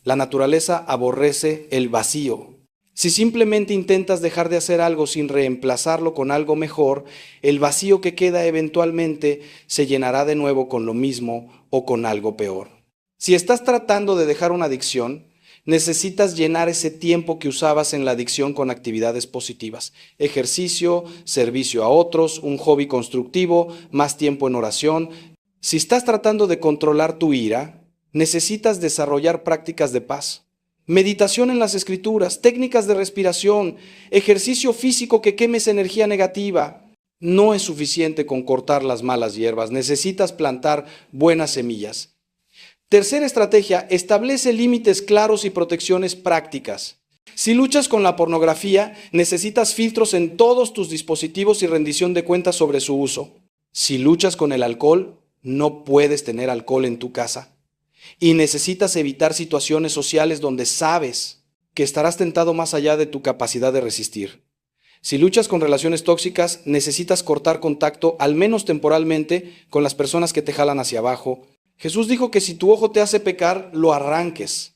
La naturaleza aborrece el vacío. Si simplemente intentas dejar de hacer algo sin reemplazarlo con algo mejor, el vacío que queda eventualmente se llenará de nuevo con lo mismo o con algo peor. Si estás tratando de dejar una adicción, necesitas llenar ese tiempo que usabas en la adicción con actividades positivas: ejercicio, servicio a otros, un hobby constructivo, más tiempo en oración. Si estás tratando de controlar tu ira, necesitas desarrollar prácticas de paz, meditación en las escrituras, técnicas de respiración, ejercicio físico que queme esa energía negativa. No es suficiente con cortar las malas hierbas, necesitas plantar buenas semillas. Tercera estrategia: establece límites claros y protecciones prácticas. Si luchas con la pornografía, necesitas filtros en todos tus dispositivos y rendición de cuentas sobre su uso. Si luchas con el alcohol, no puedes tener alcohol en tu casa. Y necesitas evitar situaciones sociales donde sabes que estarás tentado más allá de tu capacidad de resistir. Si luchas con relaciones tóxicas, necesitas cortar contacto, al menos temporalmente, con las personas que te jalan hacia abajo. Jesús dijo que si tu ojo te hace pecar, lo arranques.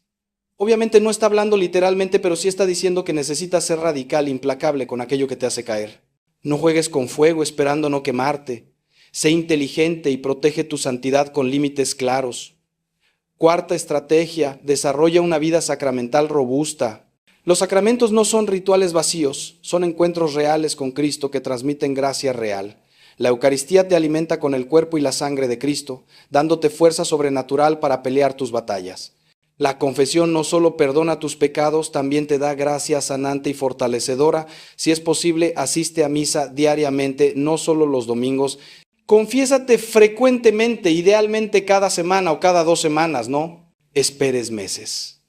Obviamente no está hablando literalmente, pero sí está diciendo que necesitas ser radical, implacable con aquello que te hace caer. No juegues con fuego esperando no quemarte. Sé inteligente y protege tu santidad con límites claros. Cuarta estrategia: desarrolla una vida sacramental robusta. Los sacramentos no son rituales vacíos, son encuentros reales con Cristo que transmiten gracia real. La Eucaristía te alimenta con el cuerpo y la sangre de Cristo, dándote fuerza sobrenatural para pelear tus batallas. La confesión no solo perdona tus pecados, también te da gracia sanante y fortalecedora. Si es posible, asiste a misa diariamente, no solo los domingos. Confiésate frecuentemente, idealmente cada semana o cada 2 semanas, no esperes meses.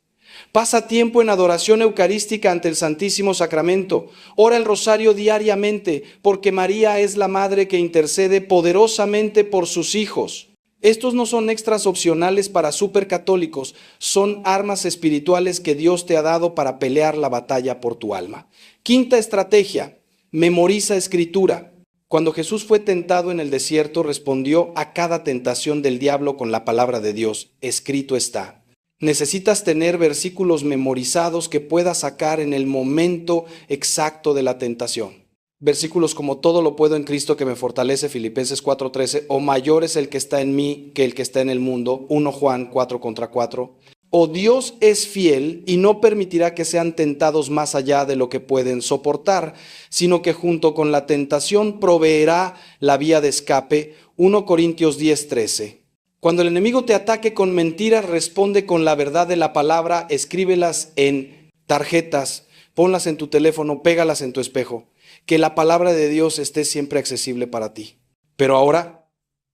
Pasa tiempo en adoración eucarística ante el Santísimo Sacramento. Ora el rosario diariamente, porque María es la madre que intercede poderosamente por sus hijos. Estos no son extras opcionales para supercatólicos, son armas espirituales que Dios te ha dado para pelear la batalla por tu alma. Quinta estrategia: memoriza escritura. Cuando Jesús fue tentado en el desierto, respondió a cada tentación del diablo con la palabra de Dios. Escrito está. Necesitas tener versículos memorizados que puedas sacar en el momento exacto de la tentación. Versículos como todo lo puedo en Cristo que me fortalece, Filipenses 4:13, o mayor es el que está en mí que el que está en el mundo, 1 Juan 4:4. O Dios es fiel y no permitirá que sean tentados más allá de lo que pueden soportar, sino que junto con la tentación proveerá la vía de escape, 1 Corintios 10:13. Cuando el enemigo te ataque con mentiras, responde con la verdad de la palabra, escríbelas en tarjetas, ponlas en tu teléfono, pégalas en tu espejo. Que la palabra de Dios esté siempre accesible para ti. Pero ahora,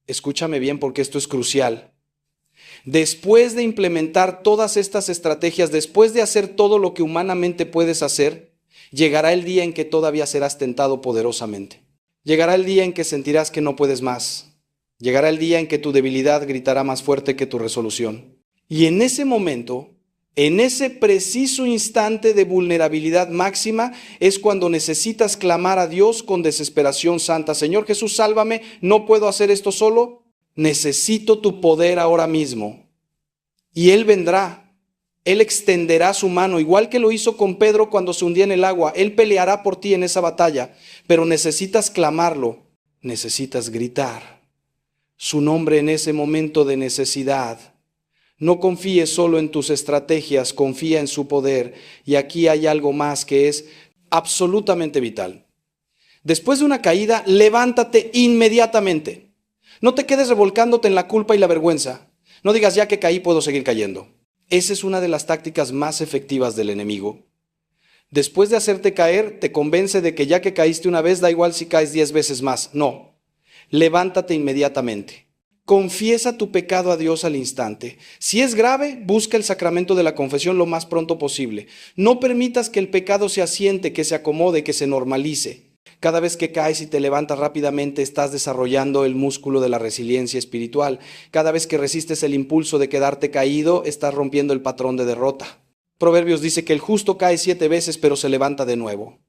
escúchame bien porque esto es crucial. Después de implementar todas estas estrategias, después de hacer todo lo que humanamente puedes hacer, llegará el día en que todavía serás tentado poderosamente. Llegará el día en que sentirás que no puedes más. Llegará el día en que tu debilidad gritará más fuerte que tu resolución. Y en ese momento, en ese preciso instante de vulnerabilidad máxima, es cuando necesitas clamar a Dios con desesperación santa. Señor Jesús, sálvame, no puedo hacer esto solo. Necesito tu poder ahora mismo. Y Él vendrá. Él extenderá su mano, igual que lo hizo con Pedro cuando se hundía en el agua. Él peleará por ti en esa batalla, pero necesitas clamarlo, necesitas gritar su nombre en ese momento de necesidad. No confíes solo en tus estrategias, confía en su poder. Y aquí hay algo más que es absolutamente vital. Después de una caída, levántate inmediatamente. No te quedes revolcándote en la culpa y la vergüenza. No digas, ya que caí, puedo seguir cayendo. Esa es una de las tácticas más efectivas del enemigo. Después de hacerte caer, te convence de que ya que caíste una vez, da igual si caes 10 veces más. No. Levántate inmediatamente. Confiesa tu pecado a Dios al instante. Si es grave, busca el sacramento de la confesión lo más pronto posible. No permitas que el pecado se asiente, que se acomode, que se normalice. Cada vez que caes y te levantas rápidamente, estás desarrollando el músculo de la resiliencia espiritual. Cada vez que resistes el impulso de quedarte caído, estás rompiendo el patrón de derrota. Proverbios dice que el justo cae 7 veces, pero se levanta de nuevo.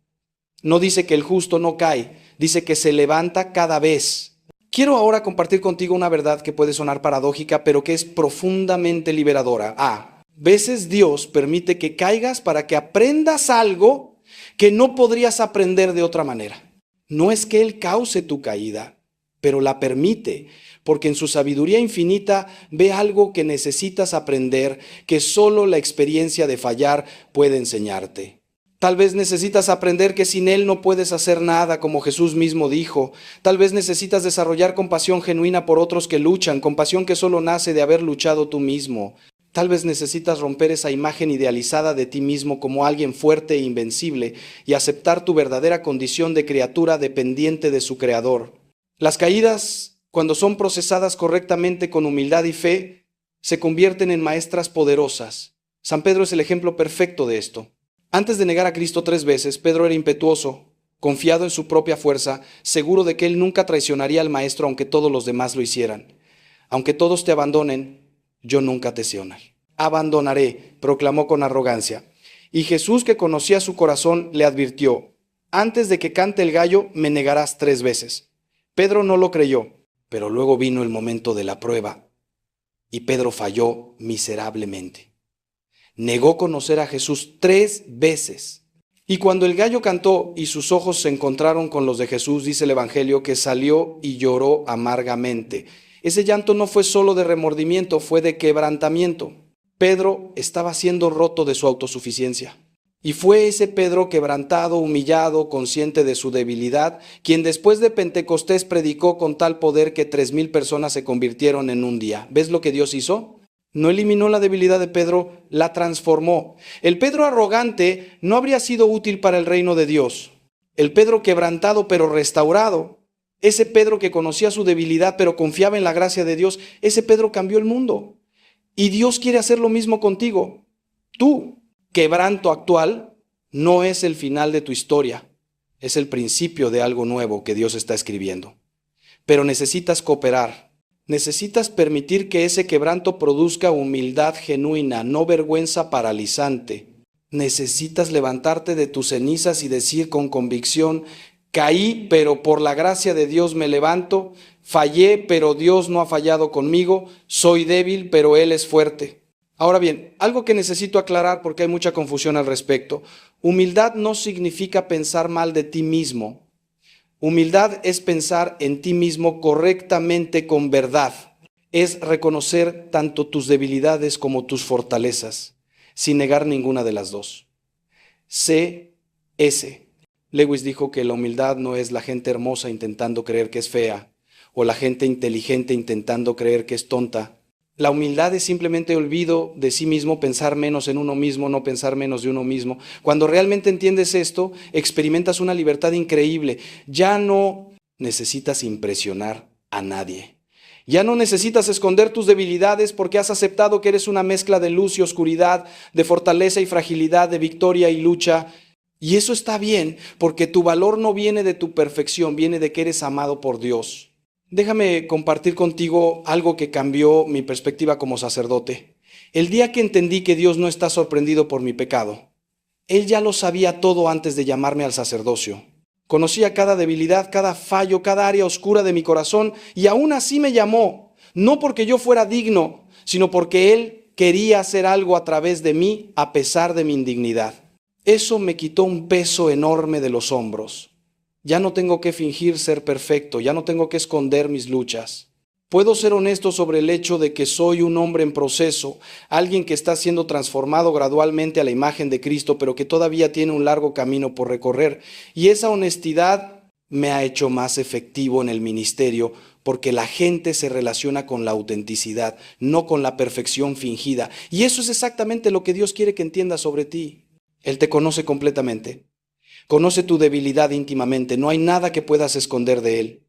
No dice que el justo no cae, dice que se levanta cada vez. Quiero ahora compartir contigo una verdad que puede sonar paradójica, pero que es profundamente liberadora. A veces Dios permite que caigas para que aprendas algo que no podrías aprender de otra manera. No es que Él cause tu caída, pero la permite, porque en su sabiduría infinita ve algo que necesitas aprender, que solo la experiencia de fallar puede enseñarte. Tal vez necesitas aprender que sin Él no puedes hacer nada, como Jesús mismo dijo. Tal vez necesitas desarrollar compasión genuina por otros que luchan, compasión que solo nace de haber luchado tú mismo. Tal vez necesitas romper esa imagen idealizada de ti mismo como alguien fuerte e invencible y aceptar tu verdadera condición de criatura dependiente de su Creador. Las caídas, cuando son procesadas correctamente con humildad y fe, se convierten en maestras poderosas. San Pedro es el ejemplo perfecto de esto. Antes de negar a Cristo 3 veces, Pedro era impetuoso, confiado en su propia fuerza, seguro de que él nunca traicionaría al Maestro aunque todos los demás lo hicieran. Aunque todos te abandonen, yo nunca te abandonaré, proclamó con arrogancia. Y Jesús, que conocía su corazón, le advirtió, antes de que cante el gallo, me negarás 3 veces. Pedro no lo creyó, pero luego vino el momento de la prueba, y Pedro falló miserablemente. Negó conocer a Jesús 3 veces. Y cuando el gallo cantó y sus ojos se encontraron con los de Jesús, dice el Evangelio, que salió y lloró amargamente. Ese llanto no fue solo de remordimiento, fue de quebrantamiento. Pedro estaba siendo roto de su autosuficiencia. Y fue ese Pedro quebrantado, humillado, consciente de su debilidad, quien después de Pentecostés predicó con tal poder que 3,000 personas se convirtieron en un día. ¿Ves lo que Dios hizo? No eliminó la debilidad de Pedro, la transformó. El Pedro arrogante no habría sido útil para el reino de Dios. El Pedro quebrantado pero restaurado, ese Pedro que conocía su debilidad pero confiaba en la gracia de Dios, ese Pedro cambió el mundo. Y Dios quiere hacer lo mismo contigo. Tu quebranto actual no es el final de tu historia, es el principio de algo nuevo que Dios está escribiendo. Pero necesitas cooperar, necesitas permitir que ese quebranto produzca humildad genuina, no vergüenza paralizante. Necesitas levantarte de tus cenizas y decir con convicción, Caí, pero por la gracia de Dios me levanto. Fallé, pero Dios no ha fallado conmigo. Soy débil, pero Él es fuerte. Ahora bien, algo que necesito aclarar porque hay mucha confusión al respecto. Humildad no significa pensar mal de ti mismo. Humildad es pensar en ti mismo correctamente con verdad. Es reconocer tanto tus debilidades como tus fortalezas, sin negar ninguna de las dos. C.S. Lewis dijo que la humildad no es la gente hermosa intentando creer que es fea, o la gente inteligente intentando creer que es tonta. La humildad es simplemente olvido de sí mismo, pensar menos en uno mismo, no pensar menos de uno mismo. Cuando realmente entiendes esto, experimentas una libertad increíble. Ya no necesitas impresionar a nadie. Ya no necesitas esconder tus debilidades porque has aceptado que eres una mezcla de luz y oscuridad, de fortaleza y fragilidad, de victoria y lucha. Y eso está bien porque tu valor no viene de tu perfección, viene de que eres amado por Dios. Déjame compartir contigo algo que cambió mi perspectiva como sacerdote. El día que entendí que Dios no está sorprendido por mi pecado, Él ya lo sabía todo antes de llamarme al sacerdocio. Conocía cada debilidad, cada fallo, cada área oscura de mi corazón y aún así me llamó, no porque yo fuera digno, sino porque Él quería hacer algo a través de mí a pesar de mi indignidad. Eso me quitó un peso enorme de los hombros. Ya no tengo que fingir ser perfecto, ya no tengo que esconder mis luchas. Puedo ser honesto sobre el hecho de que soy un hombre en proceso, alguien que está siendo transformado gradualmente a la imagen de Cristo, pero que todavía tiene un largo camino por recorrer. Y esa honestidad me ha hecho más efectivo en el ministerio, porque la gente se relaciona con la autenticidad, no con la perfección fingida. Y eso es exactamente lo que Dios quiere que entiendas sobre ti. Él te conoce completamente. Conoce tu debilidad íntimamente, no hay nada que puedas esconder de Él.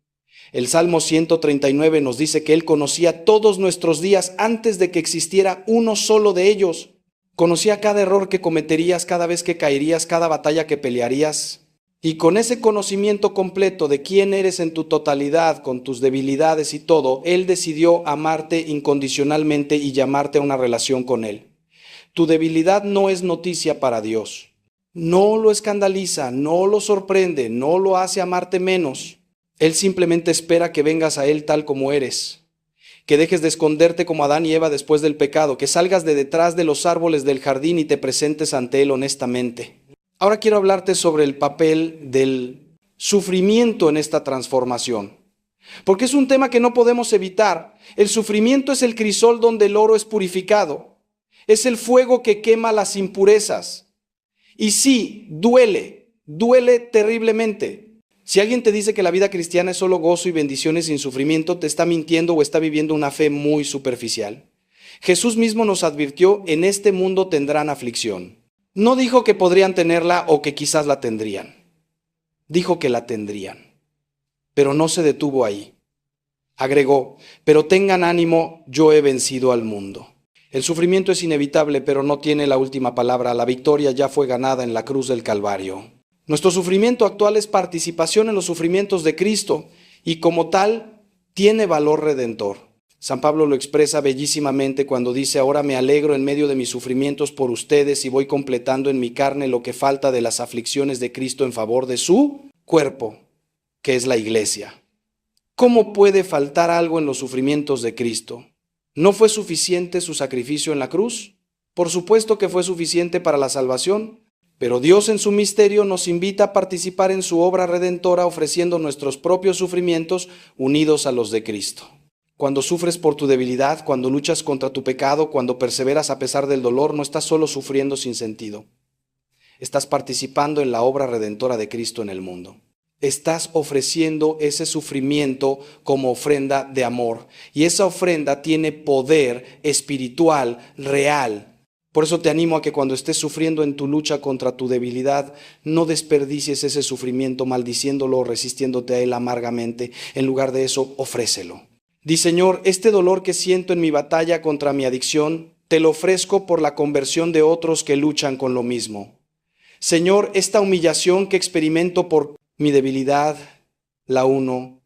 El Salmo 139 nos dice que Él conocía todos nuestros días antes de que existiera uno solo de ellos. Conocía cada error que cometerías, cada vez que caerías, cada batalla que pelearías. Y con ese conocimiento completo de quién eres en tu totalidad, con tus debilidades y todo, Él decidió amarte incondicionalmente y llamarte a una relación con Él. Tu debilidad no es noticia para Dios. No lo escandaliza, no lo sorprende, no lo hace amarte menos. Él simplemente espera que vengas a Él tal como eres, que dejes de esconderte como Adán y Eva después del pecado, que salgas de detrás de los árboles del jardín y te presentes ante Él honestamente. Ahora quiero hablarte sobre el papel del sufrimiento en esta transformación, porque es un tema que no podemos evitar. El sufrimiento es el crisol donde el oro es purificado, es el fuego que quema las impurezas. Y sí, duele terriblemente. Si alguien te dice que la vida cristiana es solo gozo y bendiciones sin sufrimiento, te está mintiendo o está viviendo una fe muy superficial. Jesús mismo nos advirtió, en este mundo tendrán aflicción. No dijo que podrían tenerla o que quizás la tendrían. Dijo que la tendrían. Pero no se detuvo ahí. Agregó, pero tengan ánimo, yo he vencido al mundo. El sufrimiento es inevitable, pero no tiene la última palabra. La victoria ya fue ganada en la cruz del Calvario. Nuestro sufrimiento actual es participación en los sufrimientos de Cristo y como tal tiene valor redentor. San Pablo lo expresa bellísimamente cuando dice, ahora me alegro en medio de mis sufrimientos por ustedes y voy completando en mi carne lo que falta de las aflicciones de Cristo en favor de su cuerpo, que es la iglesia. ¿Cómo puede faltar algo en los sufrimientos de Cristo? ¿No fue suficiente su sacrificio en la cruz? Por supuesto que fue suficiente para la salvación, pero Dios en su misterio nos invita a participar en su obra redentora ofreciendo nuestros propios sufrimientos unidos a los de Cristo. Cuando sufres por tu debilidad, cuando luchas contra tu pecado, cuando perseveras a pesar del dolor, no estás solo sufriendo sin sentido. Estás participando en la obra redentora de Cristo en el mundo. Estás ofreciendo ese sufrimiento como ofrenda de amor. Y esa ofrenda tiene poder espiritual, real. Por eso te animo a que cuando estés sufriendo en tu lucha contra tu debilidad, no desperdicies ese sufrimiento maldiciéndolo o resistiéndote a él amargamente. En lugar de eso, ofrécelo. Di, Señor, este dolor que siento en mi batalla contra mi adicción, te lo ofrezco por la conversión de otros que luchan con lo mismo. Señor, esta humillación que experimento por mi debilidad, la uno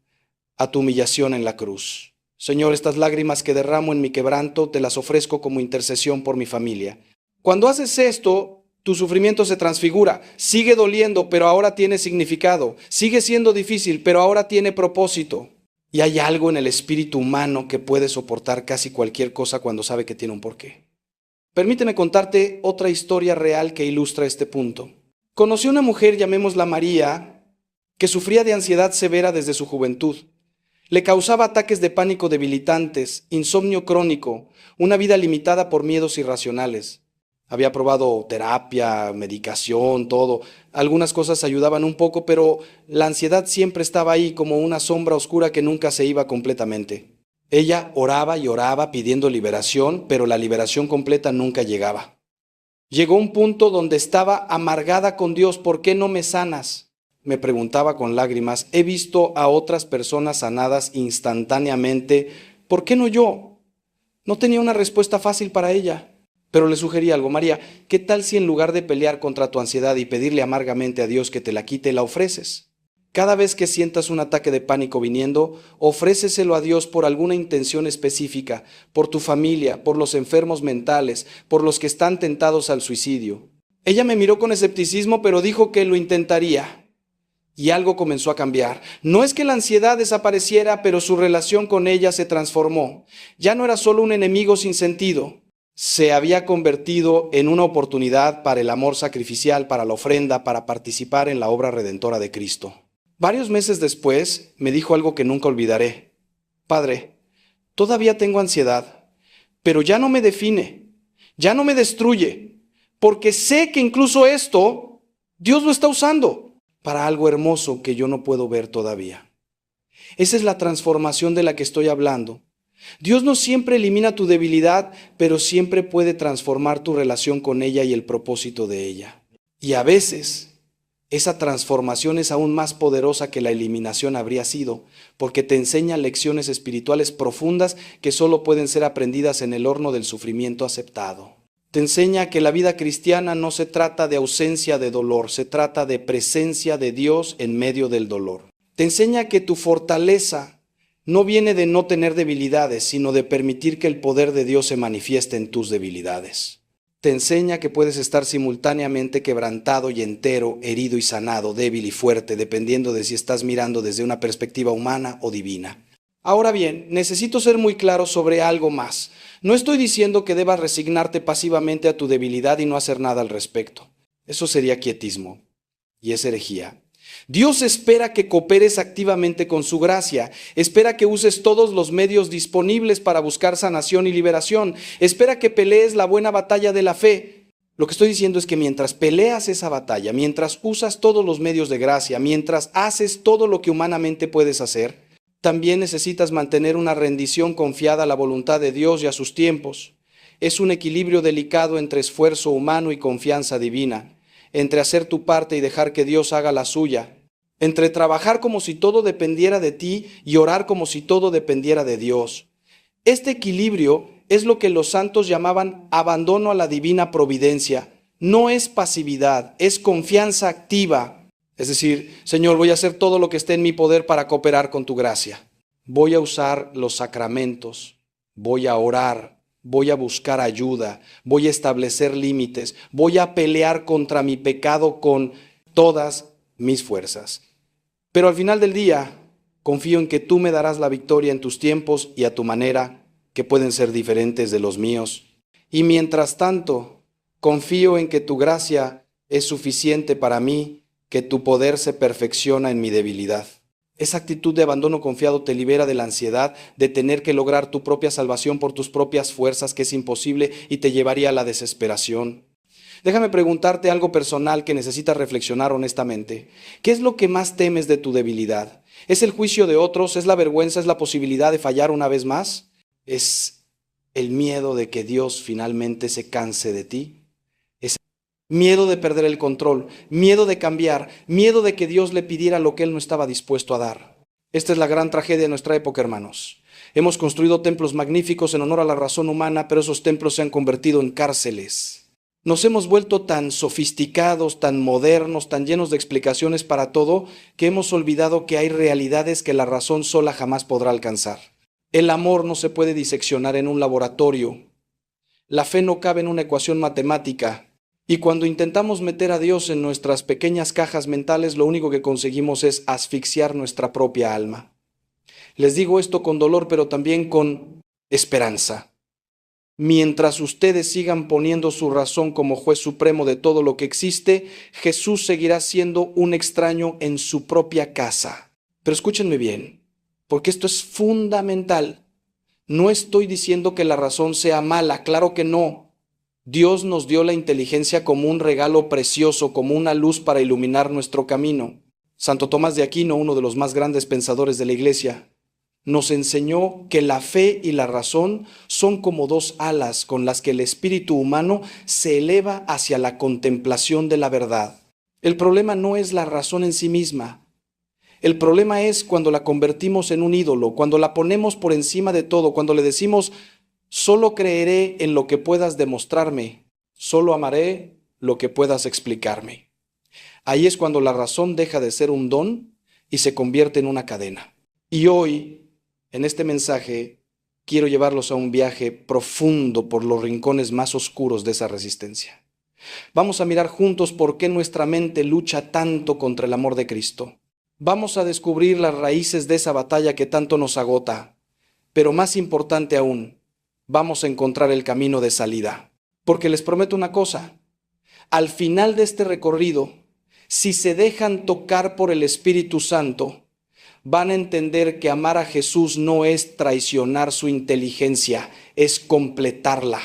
a tu humillación en la cruz. Señor, estas lágrimas que derramo en mi quebranto, te las ofrezco como intercesión por mi familia. Cuando haces esto, Tu sufrimiento se transfigura, sigue doliendo, pero ahora tiene significado. Sigue siendo difícil, pero ahora tiene propósito. Y hay algo en el espíritu humano que puede soportar casi cualquier cosa cuando sabe que tiene un porqué. Permíteme contarte otra historia real que ilustra este punto. Conocí a una mujer, llamémosla María, que sufría de ansiedad severa desde su juventud. Le causaba ataques de pánico debilitantes, insomnio crónico, una vida limitada por miedos irracionales. Había probado terapia, medicación, todo. Algunas cosas ayudaban un poco, pero la ansiedad siempre estaba ahí como una sombra oscura que nunca se iba completamente. Ella oraba y oraba pidiendo liberación, pero la liberación completa nunca llegaba. Llegó un punto donde estaba amargada con Dios. ¿Por qué no me sanas?, me preguntaba con lágrimas. He visto a otras personas sanadas instantáneamente. ¿Por qué no yo? No tenía una respuesta fácil para ella. Pero le sugerí algo: María, ¿qué tal si en lugar de pelear contra tu ansiedad y pedirle amargamente a Dios que te la quite, la ofreces? Cada vez que sientas un ataque de pánico viniendo, ofréceselo a Dios por alguna intención específica, por tu familia, por los enfermos mentales, por los que están tentados al suicidio. Ella me miró con escepticismo, pero dijo que lo intentaría. Y algo comenzó a cambiar. No es que la ansiedad desapareciera, pero su relación con ella se transformó. Ya no era solo un enemigo sin sentido. Se había convertido en una oportunidad para el amor sacrificial, para la ofrenda, para participar en la obra redentora de Cristo. Varios meses después me dijo algo que nunca olvidaré. Padre, todavía tengo ansiedad, pero ya no me define, ya no me destruye, porque sé que incluso esto Dios lo está usando para algo hermoso que yo no puedo ver todavía. Esa es la transformación de la que estoy hablando. Dios no siempre elimina tu debilidad, pero siempre puede transformar tu relación con ella y el propósito de ella. Y a veces, esa transformación es aún más poderosa que la eliminación habría sido, porque te enseña lecciones espirituales profundas que solo pueden ser aprendidas en el horno del sufrimiento aceptado. Te enseña que la vida cristiana no se trata de ausencia de dolor, se trata de presencia de Dios en medio del dolor. Te enseña que tu fortaleza no viene de no tener debilidades, sino de permitir que el poder de Dios se manifieste en tus debilidades. Te enseña que puedes estar simultáneamente quebrantado y entero, herido y sanado, débil y fuerte, dependiendo de si estás mirando desde una perspectiva humana o divina. Ahora bien, necesito ser muy claro sobre algo más. No estoy diciendo que debas resignarte pasivamente a tu debilidad y no hacer nada al respecto. Eso sería quietismo y es herejía. Dios espera que cooperes activamente con su gracia, espera que uses todos los medios disponibles para buscar sanación y liberación, espera que pelees la buena batalla de la fe. Lo que estoy diciendo es que mientras peleas esa batalla, mientras usas todos los medios de gracia, mientras haces todo lo que humanamente puedes hacer, también necesitas mantener una rendición confiada a la voluntad de Dios y a sus tiempos. Es un equilibrio delicado entre esfuerzo humano y confianza divina, entre hacer tu parte y dejar que Dios haga la suya, entre trabajar como si todo dependiera de ti y orar como si todo dependiera de Dios. Este equilibrio es lo que los santos llamaban abandono a la divina providencia. No es pasividad, es confianza activa. Es decir, Señor, voy a hacer todo lo que esté en mi poder para cooperar con tu gracia. Voy a usar los sacramentos, voy a orar, voy a buscar ayuda, voy a establecer límites, voy a pelear contra mi pecado con todas mis fuerzas. Pero al final del día, confío en que tú me darás la victoria en tus tiempos y a tu manera, que pueden ser diferentes de los míos. Y mientras tanto, confío en que tu gracia es suficiente para mí, que tu poder se perfecciona en mi debilidad. Esa actitud de abandono confiado te libera de la ansiedad de tener que lograr tu propia salvación por tus propias fuerzas, que es imposible, y te llevaría a la desesperación. Déjame preguntarte algo personal que necesitas reflexionar honestamente. ¿Qué es lo que más temes de tu debilidad? ¿Es el juicio de otros? ¿Es la vergüenza? ¿Es la posibilidad de fallar una vez más? ¿Es el miedo de que Dios finalmente se canse de ti? Miedo de perder el control, miedo de cambiar, miedo de que Dios le pidiera lo que Él no estaba dispuesto a dar. Esta es la gran tragedia de nuestra época, hermanos. Hemos construido templos magníficos en honor a la razón humana, pero esos templos se han convertido en cárceles. Nos hemos vuelto tan sofisticados, tan modernos, tan llenos de explicaciones para todo, que hemos olvidado que hay realidades que la razón sola jamás podrá alcanzar. El amor no se puede diseccionar en un laboratorio. La fe no cabe en una ecuación matemática. Y cuando intentamos meter a Dios en nuestras pequeñas cajas mentales, lo único que conseguimos es asfixiar nuestra propia alma. Les digo esto con dolor, pero también con esperanza. Mientras ustedes sigan poniendo su razón como juez supremo de todo lo que existe, Jesús seguirá siendo un extraño en su propia casa. Pero escúchenme bien, porque esto es fundamental. No estoy diciendo que la razón sea mala, claro que no. Dios nos dio la inteligencia como un regalo precioso, como una luz para iluminar nuestro camino. Santo Tomás de Aquino, uno de los más grandes pensadores de la Iglesia, nos enseñó que la fe y la razón son como dos alas con las que el espíritu humano se eleva hacia la contemplación de la verdad. El problema no es la razón en sí misma. El problema es cuando la convertimos en un ídolo, cuando la ponemos por encima de todo, cuando le decimos: solo creeré en lo que puedas demostrarme, solo amaré lo que puedas explicarme. Ahí es cuando la razón deja de ser un don y se convierte en una cadena. Y hoy, en este mensaje, quiero llevarlos a un viaje profundo por los rincones más oscuros de esa resistencia. Vamos a mirar juntos por qué nuestra mente lucha tanto contra el amor de Cristo. Vamos a descubrir las raíces de esa batalla que tanto nos agota. Pero más importante aún, vamos a encontrar el camino de salida. Porque les prometo una cosa: al final de este recorrido, si se dejan tocar por el Espíritu Santo, van a entender que amar a Jesús no es traicionar su inteligencia, es completarla.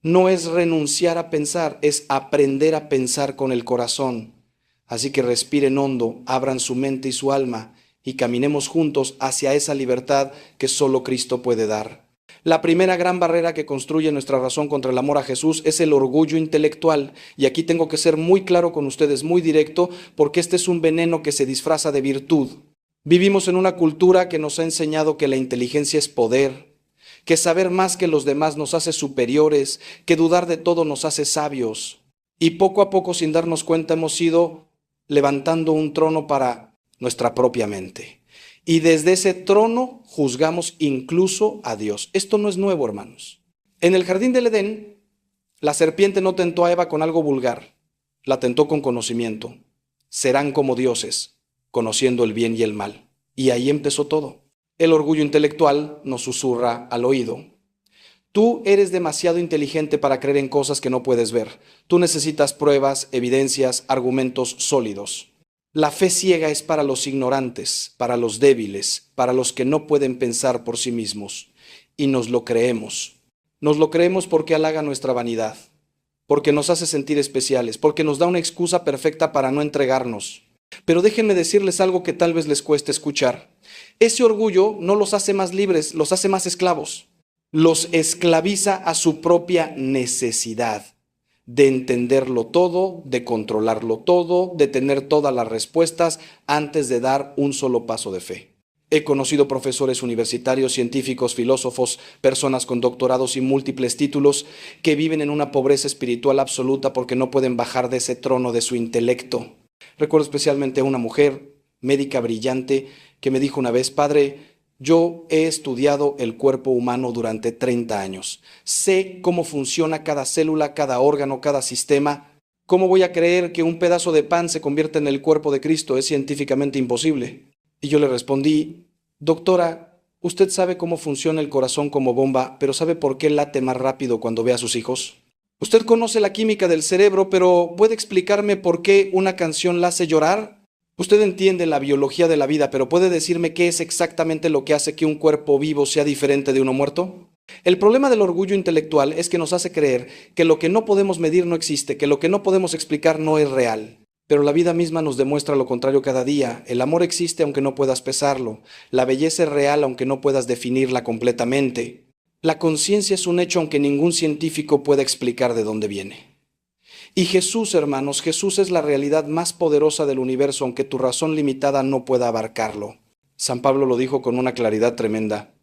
No es renunciar a pensar, es aprender a pensar con el corazón. Así que respiren hondo, abran su mente y su alma y caminemos juntos hacia esa libertad que solo Cristo puede dar. La primera gran barrera que construye nuestra razón contra el amor a Jesús es el orgullo intelectual. Y aquí tengo que ser muy claro con ustedes, muy directo, porque este es un veneno que se disfraza de virtud. Vivimos en una cultura que nos ha enseñado que la inteligencia es poder, que saber más que los demás nos hace superiores, que dudar de todo nos hace sabios. Y poco a poco, sin darnos cuenta, hemos ido levantando un trono para nuestra propia mente. Y desde ese trono juzgamos incluso a Dios. Esto no es nuevo, hermanos. En el jardín del Edén, la serpiente no tentó a Eva con algo vulgar, la tentó con conocimiento. Serán como dioses, conociendo el bien y el mal. Y ahí empezó todo. El orgullo intelectual nos susurra al oído: tú eres demasiado inteligente para creer en cosas que no puedes ver. Tú necesitas pruebas, evidencias, argumentos sólidos. La fe ciega es para los ignorantes, para los débiles, para los que no pueden pensar por sí mismos. Y nos lo creemos. Nos lo creemos porque halaga nuestra vanidad, porque nos hace sentir especiales, porque nos da una excusa perfecta para no entregarnos. Pero déjenme decirles algo que tal vez les cueste escuchar. Ese orgullo no los hace más libres, los hace más esclavos. Los esclaviza a su propia necesidad de entenderlo todo, de controlarlo todo, de tener todas las respuestas antes de dar un solo paso de fe. He conocido profesores universitarios, científicos, filósofos, personas con doctorados y múltiples títulos que viven en una pobreza espiritual absoluta porque no pueden bajar de ese trono de su intelecto. Recuerdo especialmente a una mujer, médica brillante, que me dijo una vez: padre, yo he estudiado el cuerpo humano durante 30 años. Sé cómo funciona cada célula, cada órgano, cada sistema. ¿Cómo voy a creer que un pedazo de pan se convierte en el cuerpo de Cristo? Es científicamente imposible. Y yo le respondí: doctora, usted sabe cómo funciona el corazón como bomba, pero ¿sabe por qué late más rápido cuando ve a sus hijos? Usted conoce la química del cerebro, pero ¿puede explicarme por qué una canción la hace llorar? Usted entiende la biología de la vida, pero ¿puede decirme qué es exactamente lo que hace que un cuerpo vivo sea diferente de uno muerto? El problema del orgullo intelectual es que nos hace creer que lo que no podemos medir no existe, que lo que no podemos explicar no es real. Pero la vida misma nos demuestra lo contrario cada día. El amor existe aunque no puedas pesarlo. La belleza es real aunque no puedas definirla completamente. La conciencia es un hecho aunque ningún científico pueda explicar de dónde viene. Y Jesús, hermanos, Jesús es la realidad más poderosa del universo, aunque tu razón limitada no pueda abarcarlo. San Pablo lo dijo con una claridad tremenda.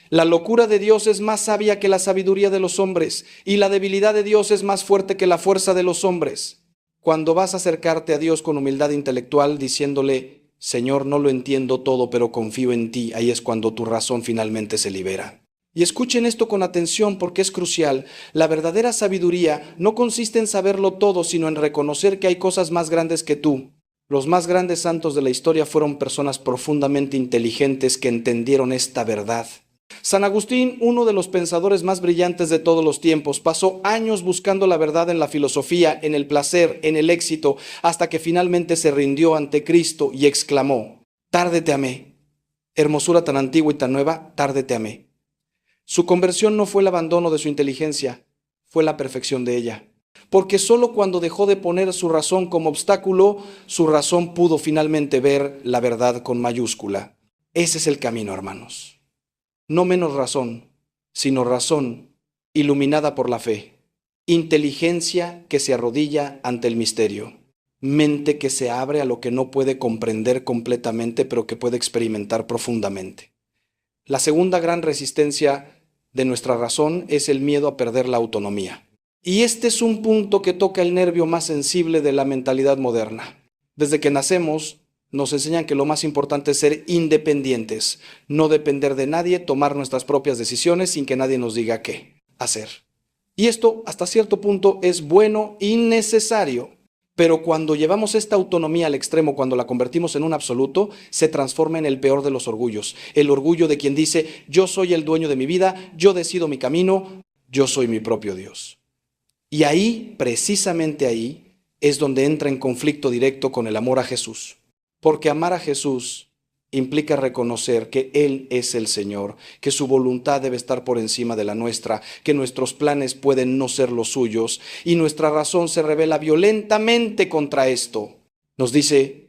La locura de Dios es más sabia que la sabiduría de los hombres, y la debilidad de Dios es más fuerte que la fuerza de los hombres. Cuando vas a acercarte a Dios con humildad intelectual, diciéndole: Señor, no lo entiendo todo, pero confío en ti, ahí es cuando tu razón finalmente se libera. Y escuchen esto con atención porque es crucial. La verdadera sabiduría no consiste en saberlo todo, sino en reconocer que hay cosas más grandes que tú. Los más grandes santos de la historia fueron personas profundamente inteligentes que entendieron esta verdad. San Agustín, uno de los pensadores más brillantes de todos los tiempos, pasó años buscando la verdad en la filosofía, en el placer, en el éxito, hasta que finalmente se rindió ante Cristo y exclamó: tarde te amé. Hermosura tan antigua y tan nueva, tarde te amé. Su conversión no fue el abandono de su inteligencia, fue la perfección de ella. Porque solo cuando dejó de poner su razón como obstáculo, su razón pudo finalmente ver la verdad con mayúscula. Ese es el camino, hermanos. No menos razón, sino razón iluminada por la fe. Inteligencia que se arrodilla ante el misterio. Mente que se abre a lo que no puede comprender completamente, pero que puede experimentar profundamente. La segunda gran resistencia de nuestra razón es el miedo a perder la autonomía. Y este es un punto que toca el nervio más sensible de la mentalidad moderna. Desde que nacemos, nos enseñan que lo más importante es ser independientes, no depender de nadie, tomar nuestras propias decisiones sin que nadie nos diga qué hacer. Y esto, hasta cierto punto, es bueno y necesario. Pero cuando llevamos esta autonomía al extremo, cuando la convertimos en un absoluto, se transforma en el peor de los orgullos. El orgullo de quien dice: yo soy el dueño de mi vida, yo decido mi camino, yo soy mi propio Dios. Y ahí, precisamente ahí, es donde entra en conflicto directo con el amor a Jesús. Porque amar a Jesús implica reconocer que Él es el Señor, que su voluntad debe estar por encima de la nuestra, que nuestros planes pueden no ser los suyos, y nuestra razón se revela violentamente contra esto. Nos dice: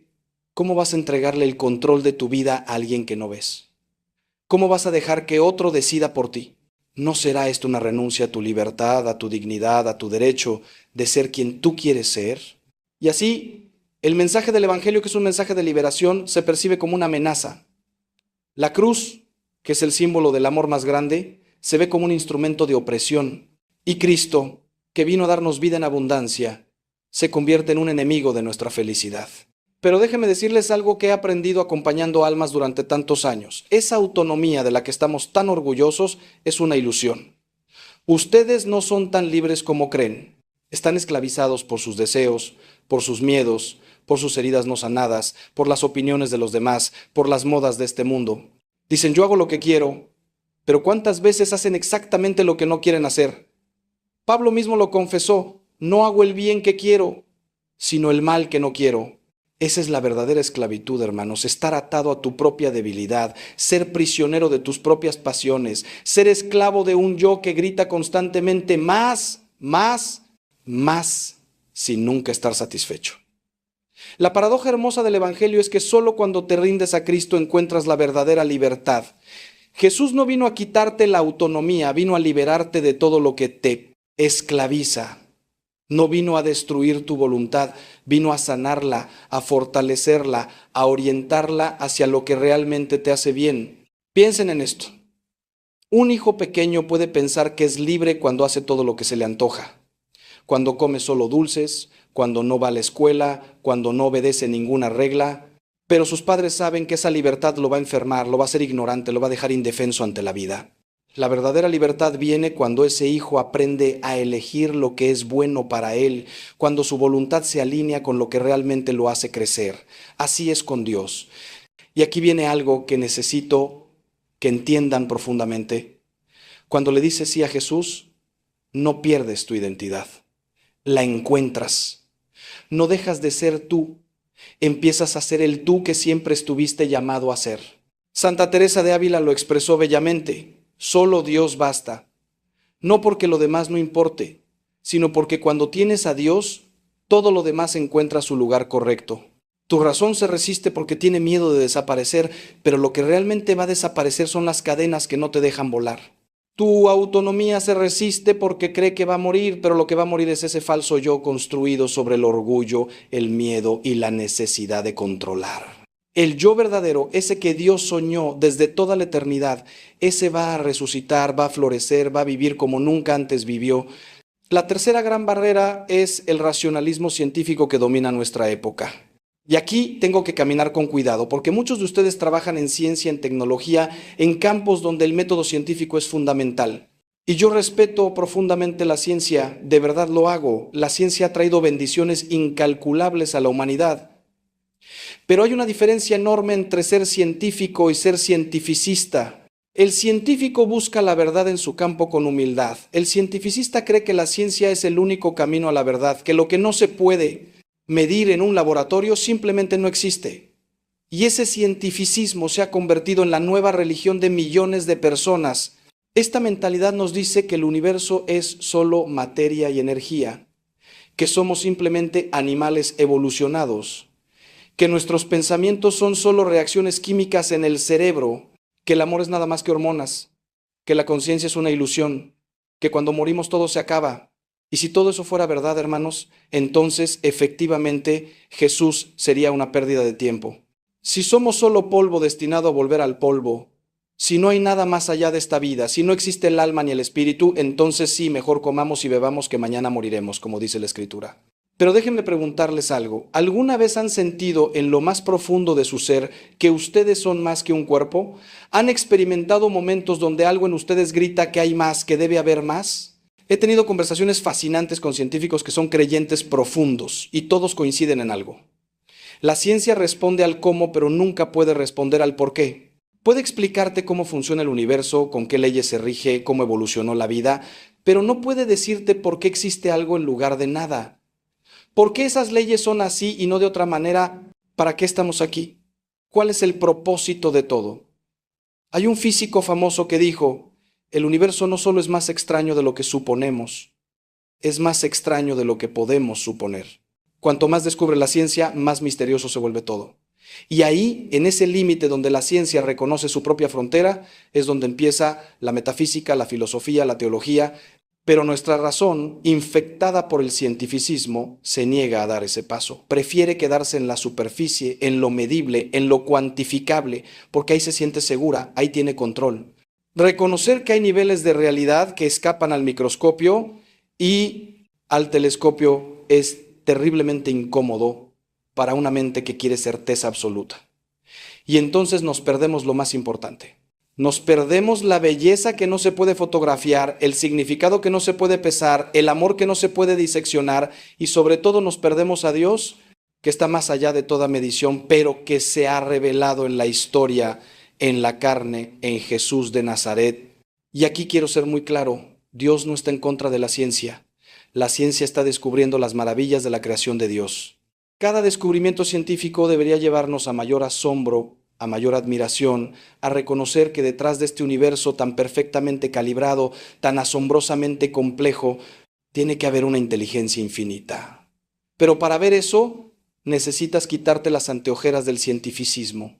¿cómo vas a entregarle el control de tu vida a alguien que no ves? ¿Cómo vas a dejar que otro decida por ti? ¿No será esto una renuncia a tu libertad, a tu dignidad, a tu derecho de ser quien tú quieres ser? Y así, el mensaje del Evangelio, que es un mensaje de liberación, se percibe como una amenaza. La cruz, que es el símbolo del amor más grande, se ve como un instrumento de opresión. Y Cristo, que vino a darnos vida en abundancia, se convierte en un enemigo de nuestra felicidad. Pero déjenme decirles algo que he aprendido acompañando almas durante tantos años. Esa autonomía de la que estamos tan orgullosos es una ilusión. Ustedes no son tan libres como creen. Están esclavizados por sus deseos, por sus miedos, por sus heridas no sanadas, por las opiniones de los demás, por las modas de este mundo. Dicen: yo hago lo que quiero, pero ¿cuántas veces hacen exactamente lo que no quieren hacer? Pablo mismo lo confesó: no hago el bien que quiero, sino el mal que no quiero. Esa es la verdadera esclavitud, hermanos, estar atado a tu propia debilidad, ser prisionero de tus propias pasiones, ser esclavo de un yo que grita constantemente más, más, más, sin nunca estar satisfecho. La paradoja hermosa del Evangelio es que solo cuando te rindes a Cristo encuentras la verdadera libertad. Jesús no vino a quitarte la autonomía, vino a liberarte de todo lo que te esclaviza. No vino a destruir tu voluntad, vino a sanarla, a fortalecerla, a orientarla hacia lo que realmente te hace bien. Piensen en esto. Un hijo pequeño puede pensar que es libre cuando hace todo lo que se le antoja. Cuando come solo dulces, cuando no va a la escuela, cuando no obedece ninguna regla. Pero sus padres saben que esa libertad lo va a enfermar, lo va a hacer ignorante, lo va a dejar indefenso ante la vida. La verdadera libertad viene cuando ese hijo aprende a elegir lo que es bueno para él, cuando su voluntad se alinea con lo que realmente lo hace crecer. Así es con Dios. Y aquí viene algo que necesito que entiendan profundamente. Cuando le dices sí a Jesús, no pierdes tu identidad, la encuentras. No dejas de ser tú, empiezas a ser el tú que siempre estuviste llamado a ser. Santa Teresa de Ávila lo expresó bellamente: solo Dios basta. No porque lo demás no importe, sino porque cuando tienes a Dios, todo lo demás encuentra su lugar correcto. Tu razón se resiste porque tiene miedo de desaparecer, pero lo que realmente va a desaparecer son las cadenas que no te dejan volar. Tu autonomía se resiste porque cree que va a morir, pero lo que va a morir es ese falso yo construido sobre el orgullo, el miedo y la necesidad de controlar. El yo verdadero, ese que Dios soñó desde toda la eternidad, ese va a resucitar, va a florecer, va a vivir como nunca antes vivió. La tercera gran barrera es el racionalismo científico que domina nuestra época. Y aquí tengo que caminar con cuidado, porque muchos de ustedes trabajan en ciencia, en tecnología, en campos donde el método científico es fundamental. Y yo respeto profundamente la ciencia, de verdad lo hago. La ciencia ha traído bendiciones incalculables a la humanidad. Pero hay una diferencia enorme entre ser científico y ser cientificista. El científico busca la verdad en su campo con humildad. El cientificista cree que la ciencia es el único camino a la verdad, que lo que no se puede medir en un laboratorio simplemente no existe. Y ese cientificismo se ha convertido en la nueva religión de millones de personas. Esta mentalidad nos dice que el universo es solo materia y energía, que somos simplemente animales evolucionados, que nuestros pensamientos son solo reacciones químicas en el cerebro, que el amor es nada más que hormonas, que la conciencia es una ilusión, que cuando morimos todo se acaba. Y si todo eso fuera verdad, hermanos, entonces efectivamente Jesús sería una pérdida de tiempo. Si somos solo polvo destinado a volver al polvo, si no hay nada más allá de esta vida, si no existe el alma ni el espíritu, entonces sí, mejor comamos y bebamos que mañana moriremos, como dice la Escritura. Pero déjenme preguntarles algo. ¿Alguna vez han sentido en lo más profundo de su ser que ustedes son más que un cuerpo? ¿Han experimentado momentos donde algo en ustedes grita que hay más, que debe haber más? He tenido conversaciones fascinantes con científicos que son creyentes profundos y todos coinciden en algo. La ciencia responde al cómo, pero nunca puede responder al por qué. Puede explicarte cómo funciona el universo, con qué leyes se rige, cómo evolucionó la vida, pero no puede decirte por qué existe algo en lugar de nada. ¿Por qué esas leyes son así y no de otra manera? ¿Para qué estamos aquí? ¿Cuál es el propósito de todo? Hay un físico famoso que dijo, el universo no solo es más extraño de lo que suponemos, es más extraño de lo que podemos suponer. Cuanto más descubre la ciencia, más misterioso se vuelve todo. Y ahí, en ese límite donde la ciencia reconoce su propia frontera, es donde empieza la metafísica, la filosofía, la teología. Pero nuestra razón, infectada por el cientificismo, se niega a dar ese paso. Prefiere quedarse en la superficie, en lo medible, en lo cuantificable, porque ahí se siente segura, ahí tiene control. Reconocer que hay niveles de realidad que escapan al microscopio y al telescopio es terriblemente incómodo para una mente que quiere certeza absoluta. Y entonces nos perdemos lo más importante. Nos perdemos la belleza que no se puede fotografiar, el significado que no se puede pesar, el amor que no se puede diseccionar y sobre todo nos perdemos a Dios, que está más allá de toda medición, pero que se ha revelado en la historia, en la carne, en Jesús de Nazaret. Y aquí quiero ser muy claro, Dios no está en contra de la ciencia. La ciencia está descubriendo las maravillas de la creación de Dios. Cada descubrimiento científico debería llevarnos a mayor asombro, a mayor admiración, a reconocer que detrás de este universo tan perfectamente calibrado, tan asombrosamente complejo, tiene que haber una inteligencia infinita. Pero para ver eso, necesitas quitarte las anteojeras del cientificismo.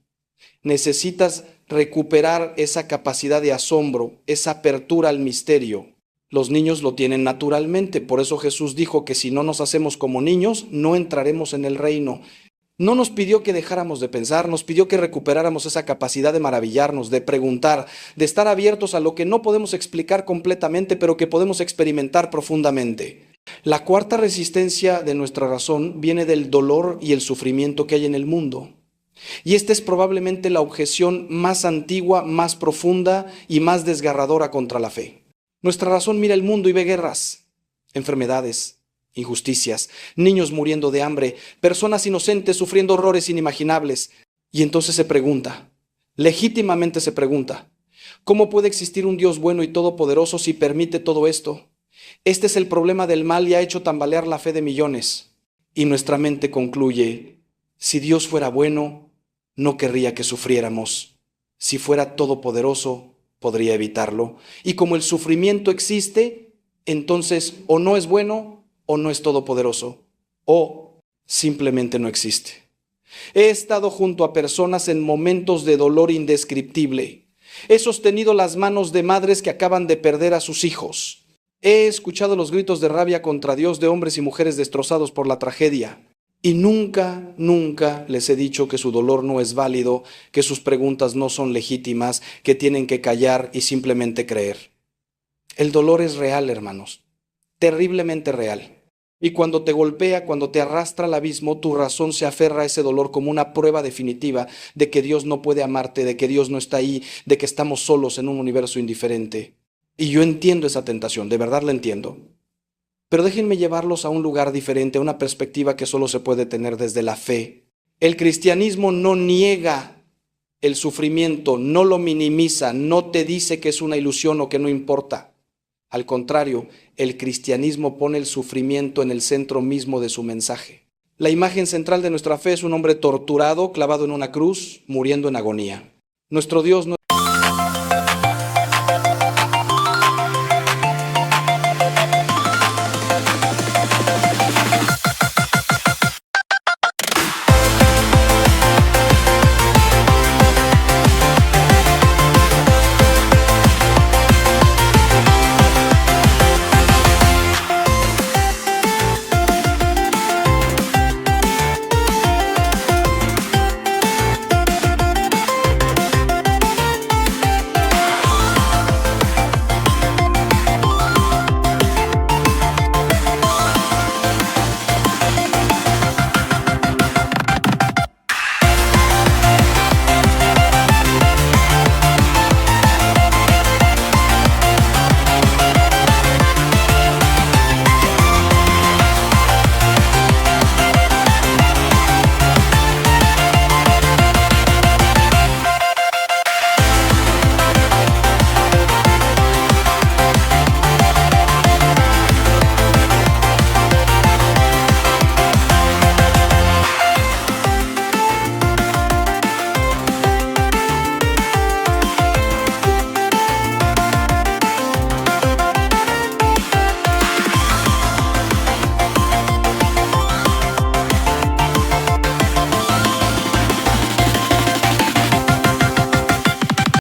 Necesitas recuperar esa capacidad de asombro, esa apertura al misterio. Los niños lo tienen naturalmente, por eso Jesús dijo que si no nos hacemos como niños, no entraremos en el reino. No nos pidió que dejáramos de pensar, nos pidió que recuperáramos esa capacidad de maravillarnos, de preguntar, de estar abiertos a lo que no podemos explicar completamente, pero que podemos experimentar profundamente. La cuarta resistencia de nuestra razón viene del dolor y el sufrimiento que hay en el mundo. Y esta es probablemente la objeción más antigua, más profunda y más desgarradora contra la fe. Nuestra razón mira el mundo y ve guerras, enfermedades, injusticias, niños muriendo de hambre, personas inocentes sufriendo horrores inimaginables. Y entonces se pregunta, legítimamente se pregunta, ¿cómo puede existir un Dios bueno y todopoderoso si permite todo esto? Este es el problema del mal y ha hecho tambalear la fe de millones. Y nuestra mente concluye, si Dios fuera bueno, no querría que sufriéramos. Si fuera todopoderoso, podría evitarlo. Y como el sufrimiento existe, entonces o no es bueno o no es todopoderoso, o simplemente no existe. He estado junto a personas en momentos de dolor indescriptible. He sostenido las manos de madres que acaban de perder a sus hijos. He escuchado los gritos de rabia contra Dios de hombres y mujeres destrozados por la tragedia. Y nunca les he dicho que su dolor no es válido, que sus preguntas no son legítimas, que tienen que callar y simplemente creer. El dolor es real, hermanos, terriblemente real. Y cuando te golpea, cuando te arrastra al abismo, tu razón se aferra a ese dolor como una prueba definitiva de que Dios no puede amarte, de que Dios no está ahí, de que estamos solos en un universo indiferente. Y yo entiendo esa tentación, de verdad la entiendo. Pero déjenme llevarlos a un lugar diferente, a una perspectiva que solo se puede tener desde la fe. El cristianismo no niega el sufrimiento, no lo minimiza, no te dice que es una ilusión o que no importa. Al contrario, el cristianismo pone el sufrimiento en el centro mismo de su mensaje. La imagen central de nuestra fe es un hombre torturado, clavado en una cruz, muriendo en agonía. Nuestro Dios no